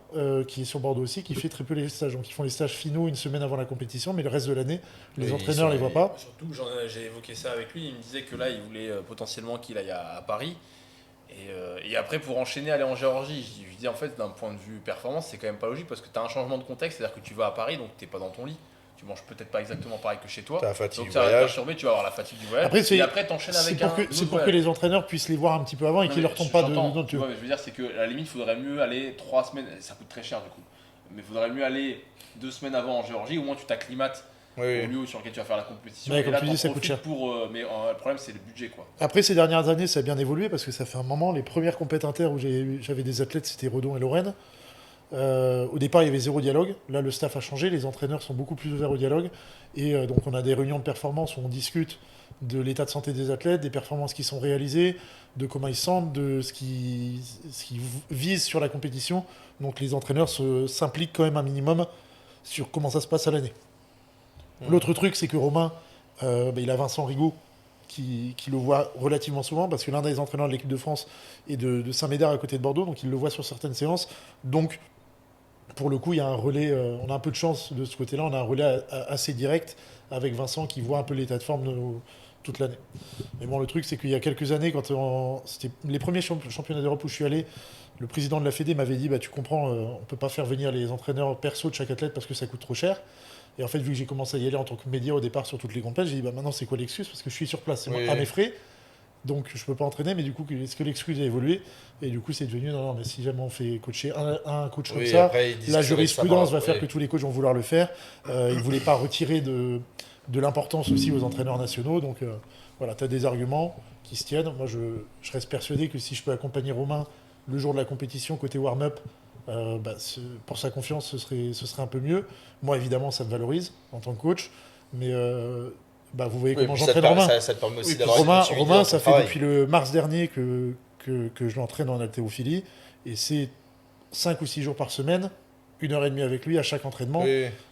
qui est sur Bordeaux aussi, qui fait très peu les stages. Donc, ils font les stages finaux une semaine avant la compétition, mais le reste de l'année, les Oui, entraîneurs ne les voient pas. Surtout, j'ai évoqué ça avec lui, il me disait que là, il voulait potentiellement qu'il aille à Paris. Et après, pour enchaîner, aller en Géorgie, je lui dis en fait, d'un point de vue performance, c'est quand même pas logique parce que tu as un changement de contexte, c'est-à-dire que tu vas à Paris, donc tu n'es pas dans ton lit. Tu manges peut-être pas exactement pareil que chez toi. T'as la fatigue Donc du ça va te voyage. perturber, tu vas avoir la fatigue du voyage. Après, et après, t'enchaînes avec un. C'est pour que les entraîneurs puissent les voir un petit peu avant et qu'ils leur tombent pas dedans. dedans. Tu vois, mais je veux dire, c'est que à la limite, il faudrait mieux aller 3 semaines. Ça coûte très cher du coup. Mais il faudrait mieux aller 2 semaines avant en Géorgie. Au moins, tu t'acclimates Oui, au lieu sur lequel tu vas faire la compétition. Ouais, Et comme là, tu t'en dis, ça coûte profites cher. mais le problème, c'est le budget, quoi. Après, ces dernières années, ça a bien évolué parce que ça fait un moment. Les premières compétitions inter où j'avais des athlètes, c'était Redon et Lorraine. Au départ, il y avait zéro dialogue. Là, le staff a changé. Les entraîneurs sont beaucoup plus ouverts au dialogue. Et donc, on a des réunions de performance où on discute de l'état de santé des athlètes, des performances qui sont réalisées, de comment ils se sentent, de ce qu'ils visent sur la compétition. Donc, les entraîneurs s'impliquent quand même un minimum sur comment ça se passe à l'année. L'autre truc, c'est que Romain, il a Vincent Rigaud qui le voit relativement souvent parce que l'un des entraîneurs de l'équipe de France est de Saint-Médard à côté de Bordeaux, donc il le voit sur certaines séances. Donc, pour le coup, il y a un relais, on a un peu de chance de ce côté-là, on a un relais assez direct avec Vincent qui voit un peu l'état de forme toute l'année. Mais bon, le truc, c'est qu'il y a quelques années, c'était les premiers championnats d'Europe où je suis allé, le président de la Fédé m'avait dit, tu comprends, on peut pas faire venir les entraîneurs perso de chaque athlète parce que ça coûte trop cher. Et en fait, vu que j'ai commencé à y aller en tant que média au départ sur toutes les compètes, j'ai dit maintenant c'est quoi l'excuse? Parce que je suis sur place, c'est à mes frais, donc je peux pas entraîner, mais du coup, est-ce que l'excuse a évolué? Et du coup, c'est devenu non, mais si jamais on fait coacher un coach comme ça, après, la jurisprudence va faire que tous les coachs vont vouloir le faire. Ils voulaient pas retirer de l'importance aussi aux entraîneurs nationaux, donc voilà, tu as des arguments qui se tiennent. Moi, je reste persuadé que si je peux accompagner Romain le jour de la compétition côté warm-up, pour sa confiance, ce serait un peu mieux. Moi, évidemment, ça me valorise en tant que coach, mais vous voyez comment j'entraîne Romain. Ça te permet aussi d'avoir Romain, ça fait depuis le mars dernier que je l'entraîne en haltérophilie, et c'est 5 ou 6 jours par semaine, 1h30 avec lui à chaque entraînement.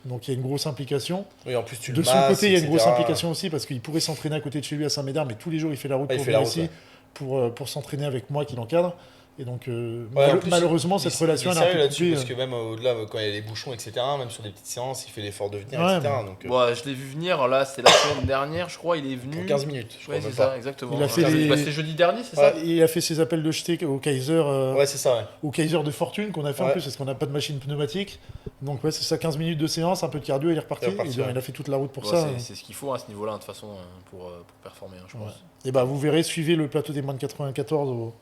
Donc il y a une grosse implication. Oui, en plus, tu de le son masses, côté, il y a une etc. grosse implication aussi parce qu'il pourrait s'entraîner à côté de chez lui à Saint-Médard, mais tous les jours il fait la route pour venir ici pour s'entraîner avec moi qui l'encadre. Et donc en plus, malheureusement cette relation il est elle a un sérieux peu là-dessus coupé. parce que même au-delà quand il y a les bouchons, etc., même sur des petites séances, il fait l'effort de venir, Ouais, etc. mais- Donc, Bon, je l'ai vu venir, là, c'était la semaine dernière, je crois, il est venu. pour 15 minutes, je crois Ouais, c'est même ça, pas. exactement. Il a fait des- Bah, c'est jeudi dernier, c'est ça? Il a fait ses appels de jeté au Kaiser, Ouais, c'est ça, ouais. au Kaiser de Fortune qu'on a fait en plus parce qu'on n'a pas de machine pneumatique. Donc ouais, c'est ça, 15 minutes de séance, un peu de cardio, il est reparti. Il a fait toute la route pour Ouais, ça. c'est ce qu'il faut à ce niveau-là, de toute façon, pour performer, je pense. Et vous verrez, suivez le plateau des moins de 94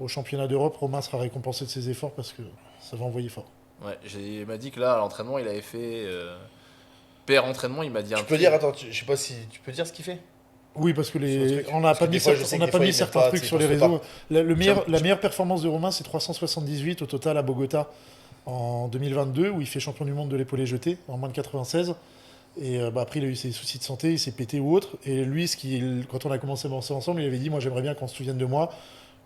au championnat d'Europe. Romain sera récompensé de ses efforts parce que ça va envoyer fort. Ouais, il m'a dit que là, à l'entraînement, il avait fait. Père entraînement, il m'a dit un Tu peux truc. dire, attends, je sais pas si tu peux dire ce qu'il fait. Oui, parce que Sur le truc. on n'a Parce pas que mis, des fois, je sais on que n'a des pas fois, mis ils certains mettent pas, trucs tu sur les sais, ils réseaux. postent La meilleure performance de Romain, c'est 378 au total à Bogota en 2022, où il fait champion du monde de l'épaulé jeté en moins de 96. Et après, il a eu ses soucis de santé, il s'est pété ou autre. Et lui, quand on a commencé à avancer ensemble, il avait dit, moi j'aimerais bien qu'on se souvienne de moi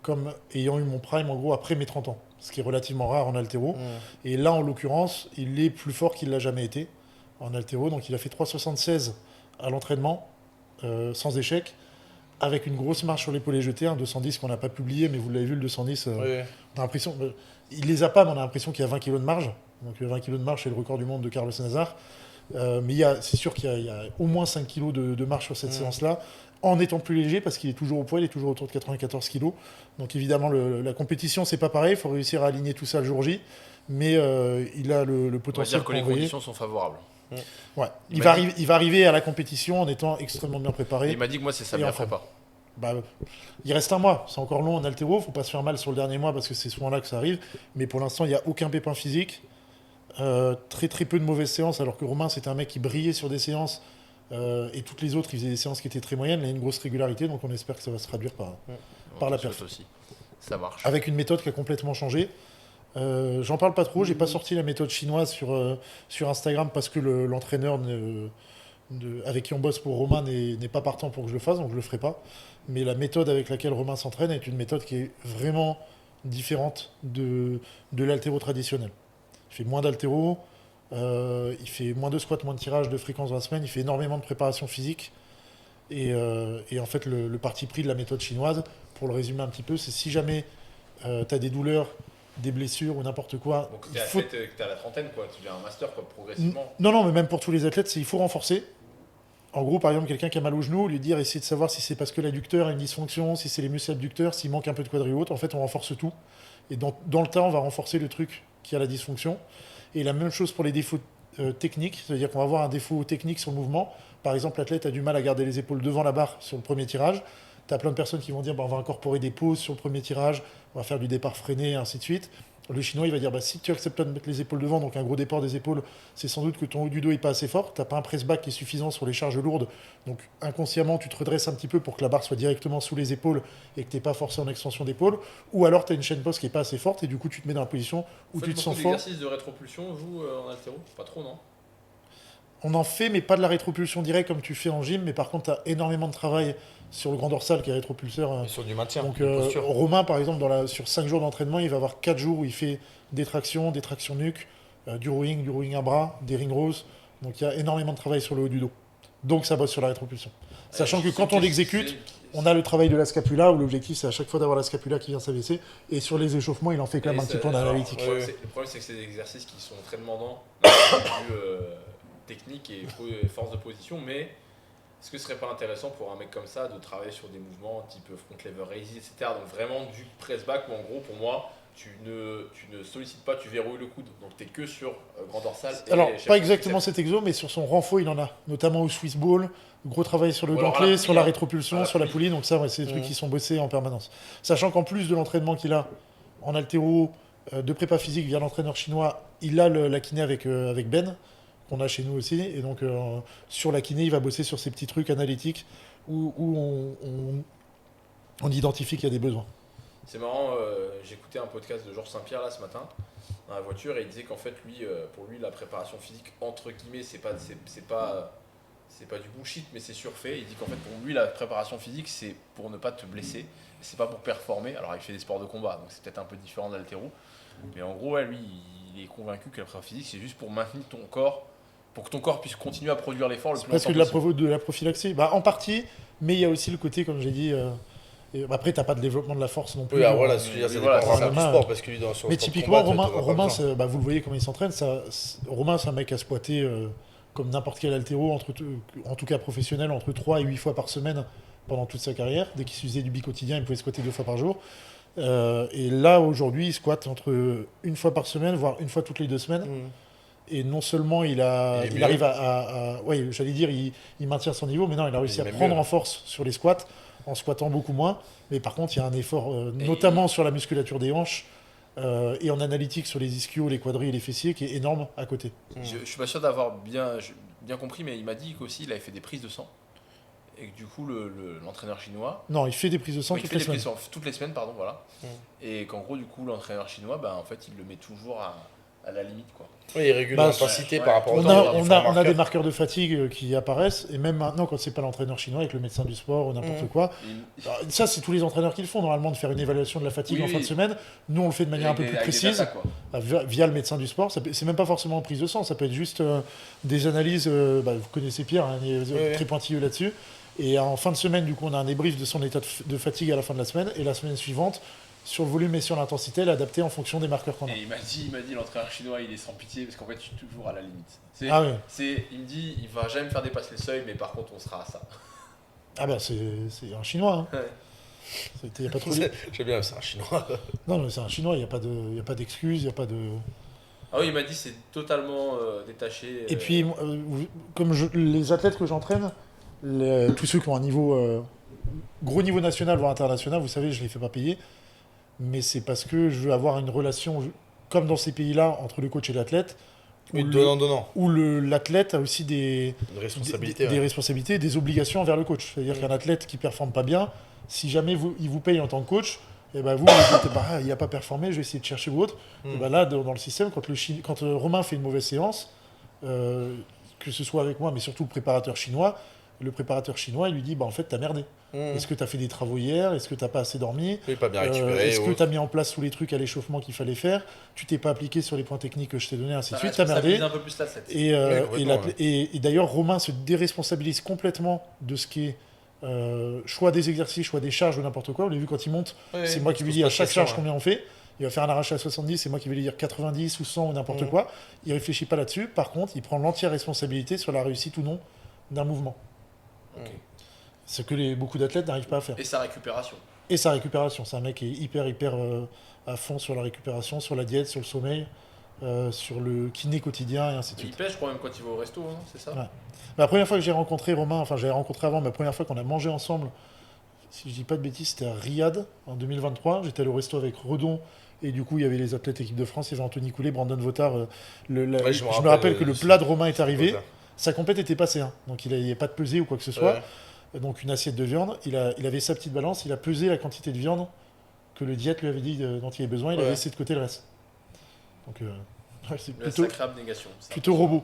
comme ayant eu mon prime en gros après mes 30 ans, ce qui est relativement rare en haltéro. Et là, en l'occurrence, il est plus fort qu'il l'a jamais été en haltéro. Donc il a fait 3,76 à l'entraînement, sans échec, avec une grosse marche sur l'épaulé jeté, un 210 qu'on n'a pas publié, mais vous l'avez vu, le 210, on a l'impression, il les a pas, mais on a l'impression qu'il y a 20 kg de marge. Donc 20 kg de marge, c'est le record du monde de Carlos Nazar. Mais c'est sûr qu'il y a au moins 5 kg de marche sur cette séance-là, en étant plus léger, parce qu'il est toujours au poids, il est toujours autour de 94 kg. Donc évidemment, la compétition, c'est pas pareil, il faut réussir à aligner tout ça le jour J, mais il a le On va potentiel dire que pour les envoyer. conditions sont favorables. Ouais. Il Il m'a va arriver à la compétition en étant extrêmement bien Et préparé. il m'a dit que moi, c'est ça Et bien enfin. prépa. Il reste un mois, c'est encore long en haltéro, faut pas se faire mal sur le dernier mois parce que c'est souvent là que ça arrive, mais pour l'instant il n'y a aucun pépin physique, très très peu de mauvaises séances, alors que Romain c'était un mec qui brillait sur des séances et toutes les autres il faisait des séances qui étaient très moyennes, il a une grosse régularité, donc on espère que ça va se traduire par On la te souhaite perf. aussi. Ça marche. Avec une méthode qui a complètement changé. J'en parle pas trop, j'ai pas sorti la méthode chinoise sur Instagram parce que l'entraîneur avec qui on bosse pour Romain n'est pas partant pour que je le fasse, donc je le ferai pas. Mais la méthode avec laquelle Romain s'entraîne est une méthode qui est vraiment différente de l'haltéro traditionnel. Il fait moins d'haltéro, il fait moins de squats, moins de tirage de fréquence dans la semaine, il fait énormément de préparation physique. Et en fait, le parti pris de la méthode chinoise, pour le résumer un petit peu, c'est si jamais tu as des douleurs, des blessures ou n'importe quoi. Donc, il faut... t'es à la trentaine, quoi. Tu deviens un master, quoi, progressivement. Non, mais même pour tous les athlètes, il faut renforcer. En gros, par exemple, quelqu'un qui a mal au genou, lui dire, essayer de savoir si c'est parce que l'adducteur a une dysfonction, si c'est les muscles abducteurs, s'il manque un peu de quadri haute. En fait, on renforce tout. Et dans le temps, on va renforcer le truc qui a la dysfonction. Et la même chose pour les défauts techniques, c'est-à-dire qu'on va avoir un défaut technique sur le mouvement. Par exemple, l'athlète a du mal à garder les épaules devant la barre sur le premier tirage. Tu as plein de personnes qui vont dire on va incorporer des pauses sur le premier tirage, on va faire du départ freiné, et ainsi de suite. Le chinois, il va dire, si tu acceptes pas de mettre les épaules devant, donc un gros déport des épaules, c'est sans doute que ton haut du dos n'est pas assez fort, tu n'as pas un press back qui est suffisant sur les charges lourdes, donc inconsciemment, tu te redresses un petit peu pour que la barre soit directement sous les épaules et que tu n'es pas forcé en extension d'épaule, ou alors tu as une chaîne poste qui n'est pas assez forte et du coup, tu te mets dans la position où tu te sens fort. Exercice de rétropulsion, vous, en haltéro? Pas trop, non? On en fait, mais pas de la rétropulsion directe comme tu fais en gym, mais par contre, tu as énormément de travail sur le grand dorsal qui est rétropulseur. Et sur du maintien, Donc, de posture. Romain, par exemple, sur 5 jours d'entraînement, il va avoir 4 jours où il fait des tractions nuque, du rowing à bras, des ring rows. Donc, il y a énormément de travail sur le haut du dos. Donc, ça bosse sur la rétropulsion. Sachant que quand on l'exécute, on a le travail de la scapula, où l'objectif, c'est à chaque fois d'avoir la scapula qui vient s'abaisser. Et sur les échauffements, il en fait quand même un petit peu en analytique. Le problème, c'est que c'est des exercices qui sont très demandants d'un point de vue technique et force de position, mais est-ce que ce serait pas intéressant pour un mec comme ça de travailler sur des mouvements type front lever raise, etc. Donc vraiment du press back où en gros pour moi tu ne sollicites pas, tu verrouilles le coude. Donc tu es que sur grand dorsal. Alors pas exactement cet exo, mais sur son renfort il en a, notamment au Swiss ball, gros travail sur le gantelet, sur la rétropulsion, sur la poulie. Donc ça c'est des trucs qui sont bossés en permanence. Sachant qu'en plus de l'entraînement qu'il a en haltéro, de prépa physique via l'entraîneur chinois, il a la kiné avec Ben, qu'on a chez nous aussi, et donc sur la kiné, il va bosser sur ces petits trucs analytiques où on identifie qu'il y a des besoins. C'est marrant, j'écoutais un podcast de Georges Saint-Pierre là ce matin dans la voiture et il disait qu'en fait pour lui la préparation physique entre guillemets c'est pas du bullshit mais c'est surfait. Il dit qu'en fait pour lui la préparation physique c'est pour ne pas te blesser, c'est pas pour performer. Alors il fait des sports de combat donc c'est peut-être un peu différent de l'haltéro, mais en gros lui il est convaincu que la préparation physique c'est juste pour maintenir ton corps, pour que ton corps puisse continuer à produire l'effort le plus longtemps possible. Parce que de la prophylaxie, en partie, mais il y a aussi le côté, comme j'ai dit, après t'as pas de développement de la force non plus. Oui, voilà, ça dépend vraiment du sport, parce que lui, sur le mais sport typiquement, combat, Romain vous le voyez comment il s'entraîne, Romain c'est un mec à squatter comme n'importe quel haltéro, en tout cas professionnel, entre 3 et 8 fois par semaine pendant toute sa carrière. Dès qu'il se faisait du quotidien, il pouvait squatter 2 fois par jour. Et là, aujourd'hui, il squatte entre 1 fois par semaine, voire 1 fois toutes les 2 semaines. Et non seulement il arrive j'allais dire, il maintient son niveau, mais non, il a réussi à prendre en force sur les squats, en squattant beaucoup moins. Mais par contre, il y a un effort, notamment sur la musculature des hanches, et en analytique sur les ischios, les quadris et les fessiers, qui est énorme à côté. Je suis pas sûr d'avoir bien compris, mais il m'a dit qu'aussi il avait fait des prises de sang. Et que du coup, l'entraîneur chinois... Non, il fait des prises de sang toutes les semaines. Toutes les semaines, pardon, voilà. Et qu'en gros, du coup, l'entraîneur chinois, en fait, il le met toujours à la limite, quoi. Oui, il régule l'intensité par rapport au temps. On a des marqueurs de fatigue qui apparaissent, et même maintenant, quand c'est pas l'entraîneur chinois, avec le médecin du sport ou n'importe quoi, ça, c'est tous les entraîneurs qui le font, normalement, de faire une évaluation de la fatigue en fin de semaine. Nous, on le fait de manière un peu plus précise, via le médecin du sport. C'est même pas forcément en prise de sang, ça peut être juste des analyses, vous connaissez Pierre, il est très pointilleux là-dessus. Et en fin de semaine, du coup, on a un débrief de son état de fatigue à la fin de la semaine, et la semaine suivante, sur le volume et sur l'intensité, l'adapter en fonction des marqueurs qu'on a. Et il m'a dit l'entraîneur chinois, il est sans pitié parce qu'en fait, je suis toujours à la limite. Il me dit, il va jamais me faire dépasser le seuil, mais par contre, on sera à ça. Ah c'est un chinois. Hein. Y a pas trop j'aime bien, c'est un chinois. Non, mais c'est un chinois, il n'y a pas d'excuses, il n'y a pas de... Ah oui, il m'a dit c'est totalement détaché. Et puis, comme les athlètes que j'entraîne, tous ceux qui ont un niveau, gros niveau national voire international, vous savez, je ne les fais pas payer. Mais c'est parce que je veux avoir une relation, comme dans ces pays-là, entre le coach et l'athlète. Oui, donnant. Où l'athlète a aussi des responsabilités, des obligations envers le coach. C'est-à-dire qu'un athlète qui ne performe pas bien, si jamais il vous paye en tant que coach, et vous dites, il n'a pas performé, je vais essayer de chercher ou autre. Et là, dans le système, quand Romain fait une mauvaise séance, que ce soit avec moi, mais surtout le préparateur chinois, il lui dit, en fait, t'as merdé. Est-ce que tu as fait des travaux hier? Est-ce que tu n'as pas assez dormi? Pas bien récupéré. Est-ce que tu as mis en place tous les trucs à l'échauffement qu'il fallait faire? Tu t'es pas appliqué sur les points techniques que je t'ai donnés, ainsi de suite. Tu as merdé. Un peu plus Et d'ailleurs, Romain se déresponsabilise complètement de ce qui est choix des exercices, choix des charges ou n'importe quoi. Vous l'avez vu quand il monte, c'est moi qui lui dis à chaque charge combien on fait. Il va faire un arraché à 70, c'est moi qui vais lui dire 90 ou 100 ou n'importe quoi. Il réfléchit pas là-dessus. Par contre, il prend l'entière responsabilité sur la réussite ou non d'un mouvement. Ce que beaucoup d'athlètes n'arrivent pas à faire. Et sa récupération. C'est un mec qui est hyper à fond sur la récupération, sur la diète, sur le sommeil, sur le kiné quotidien et ainsi de suite. Il pêche, je crois, même quand il va au resto, hein, c'est ça? Ouais. La première fois que j'ai rencontré Romain, j'avais rencontré avant, mais la première fois qu'on a mangé ensemble, si je dis pas de bêtises, c'était à Riyad en 2023. J'étais allé au resto avec Redon, Et du coup, il y avait les athlètes équipe de France, il y avait Anthony Coulet, Brandon Vautard. Ouais, Je me rappelle que le plat de Romain est arrivé. Vautard. Sa compète était passée, hein. Donc il n'y avait pas de pesée ou quoi que ce soit. Ouais. Donc une assiette de viande. Il avait sa petite balance, il a pesé la quantité de viande que le diète lui avait dit dont il avait besoin. Il a Ouais. laissé de côté le reste. Donc ouais, c'est La plutôt, sacrée abnégation. ça. plutôt robot.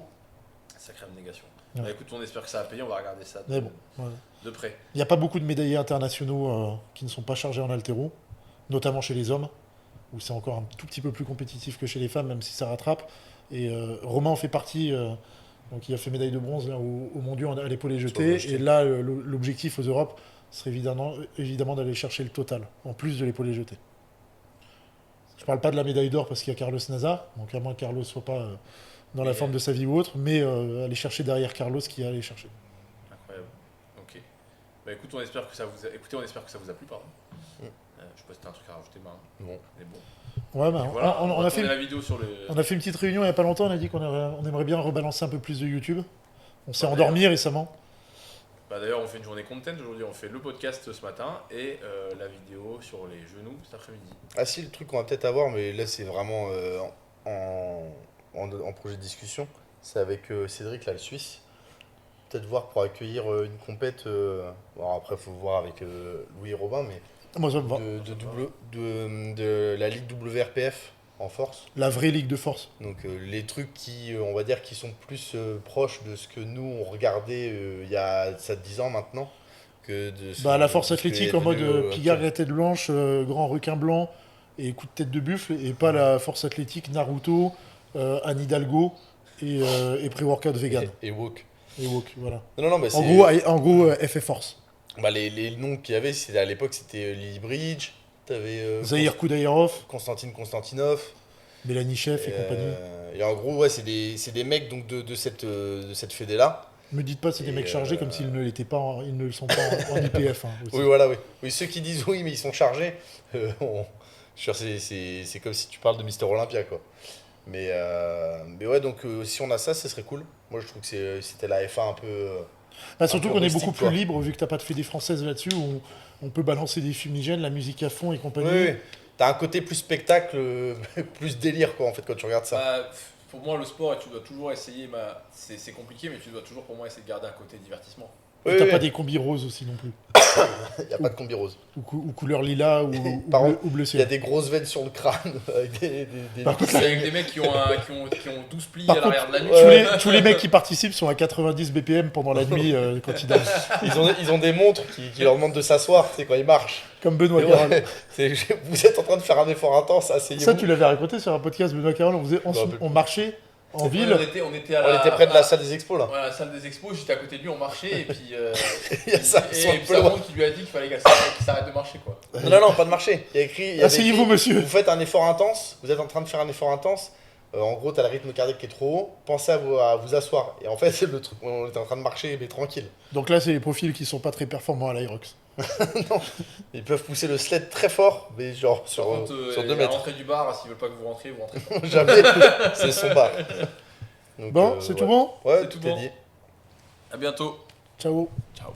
Sacrée abnégation. Ouais. Bah, écoute, on espère que ça a payé, on va regarder ça Mais bon, ouais. de près. Il n'y a pas beaucoup de médaillés internationaux qui ne sont pas chargés en haltéro, notamment chez les hommes, où c'est encore un tout petit peu plus compétitif que chez les femmes, même si ça rattrape. Et Romain en fait partie, donc il a fait médaille de bronze là, au mondiaux à l'épaule jetée. jeté. Et là, l'objectif aux Europes serait évidemment d'aller chercher le total, en plus de l'épaule jetée. Je ne parle pas de la médaille d'or parce qu'il y a Carlos Nazar, donc à moins que Carlos ne soit pas dans la forme de sa vie ou autre, mais aller chercher derrière Carlos qui a allé chercher. Incroyable. Ok. Bah écoute, on espère que ça vous a... Écoutez, on espère que ça vous a plu, pardon. Je sais pas si t'as un truc à rajouter, Marin. Bon. Mais bon. Ouais, bah, Et voilà, on va a fait tourner la vidéo sur le... On a fait une petite réunion il n'y a pas longtemps, on a dit on aimerait bien rebalancer un peu plus de YouTube. On s'est Ouais, endormi récemment. Bah d'ailleurs, on fait une journée content aujourd'hui. On fait le podcast ce matin et la vidéo sur les genoux cet après-midi. Ah si, le truc qu'on va peut-être avoir, mais là c'est vraiment en projet de discussion, c'est avec Cédric, là, le Suisse. Peut-être voir pour accueillir une compète. Bon, après, il faut voir avec Louis et Robin, mais Moi, ça me va. de la Ligue WRPF en force. La vraie ligue de force. Donc les trucs qui, on va dire, qui sont plus proches de ce que nous on regardait il y a 7-10 ans maintenant. Que de ce- Bah, la force de ce qui athlétique est en mode devenu, Pigalle la tête blanche, grand requin blanc et coup de tête de buffle, et pas la force athlétique Naruto, Anne Hidalgo et pré-workout vegan. et woke. Et woke, voilà. Non, mais En gros, FF Force. bah, les noms qu'il y avait, à l'époque, c'était Lily Bridge, t'avais Zahir Koudaïrov, Konstantin Konstantinov. Mélanie Chef et compagnie. Et en gros, ouais, c'est des mecs donc, de cette fédé-là. Me dites pas c'est des et, mecs chargés comme s'ils ne l'étaient pas, ils ne le sont pas en IPF. Hein, aussi. Oui, voilà, oui. Oui, ceux qui disent oui, mais ils sont chargés, je suis sûr, c'est comme si tu parles de Mister Olympia, quoi. Mais ouais, donc si on a ça, ce serait cool. Moi, je trouve que c'était la F1 un peu. Bah, surtout peu qu'on est rustique, beaucoup plus quoi. libre vu que t'as pas de fédé française là-dessus où on peut balancer des fumigènes, la musique à fond et compagnie. Oui, oui. T'as un côté plus spectacle, plus délire, quoi, en fait, quand tu regardes ça. Bah, pour moi, le sport, et tu dois toujours essayer, c'est compliqué, mais tu dois toujours pour moi essayer de garder un côté divertissement. Et Oui, t'as oui. pas des combis roses aussi non plus. Il n'y a pas de combi rose. Ou couleur lilas ou Par bleu, contre, ou bleu Il y a ciel. des grosses veines sur le crâne avec des Par contre, C'est avec des mecs qui ont 12 plis Par à l'arrière de la nuit. tous les mecs qui participent sont à 90 BPM pendant la nuit quand ils dansent. ils ont des montres qui leur demandent de s'asseoir, tu sais, quand ils marchent. Comme Benoît Et Carole. ouais, vous êtes en train de faire un effort intense, asseyez-vous. Ça, tu l'avais raconté sur un podcast, Benoît Carole. On marchait en ville. On était à On était près de la salle des expos, là. Ouais, à la salle des expos, j'étais à côté de lui, on marchait, et puis. Il y a ça, et sur le puis polo. sa montre qui lui a dit qu'il fallait qu'il s'arrête de marcher, quoi. Non, pas de marcher. Il y a écrit. il y avait Asseyez-vous, écrit, monsieur. Vous faites un effort intense, vous êtes en train de faire un effort intense. En gros, t'as le rythme cardiaque qui est trop haut. Pensez à vous asseoir. Et en fait, le truc, on était en train de marcher, mais tranquille. Donc là, c'est les profils qui sont pas très performants à l'Aerox. Ils peuvent pousser le sled très fort, mais genre Par sur contre, 2 à mètres. l'entrée du bar, s'ils veulent pas que vous rentriez pas. Jamais. C'est son bar. Donc, Bon, c'est ouais. tout bon. Ouais, C'est tout tout est bon. dit. À bientôt. Ciao. Ciao.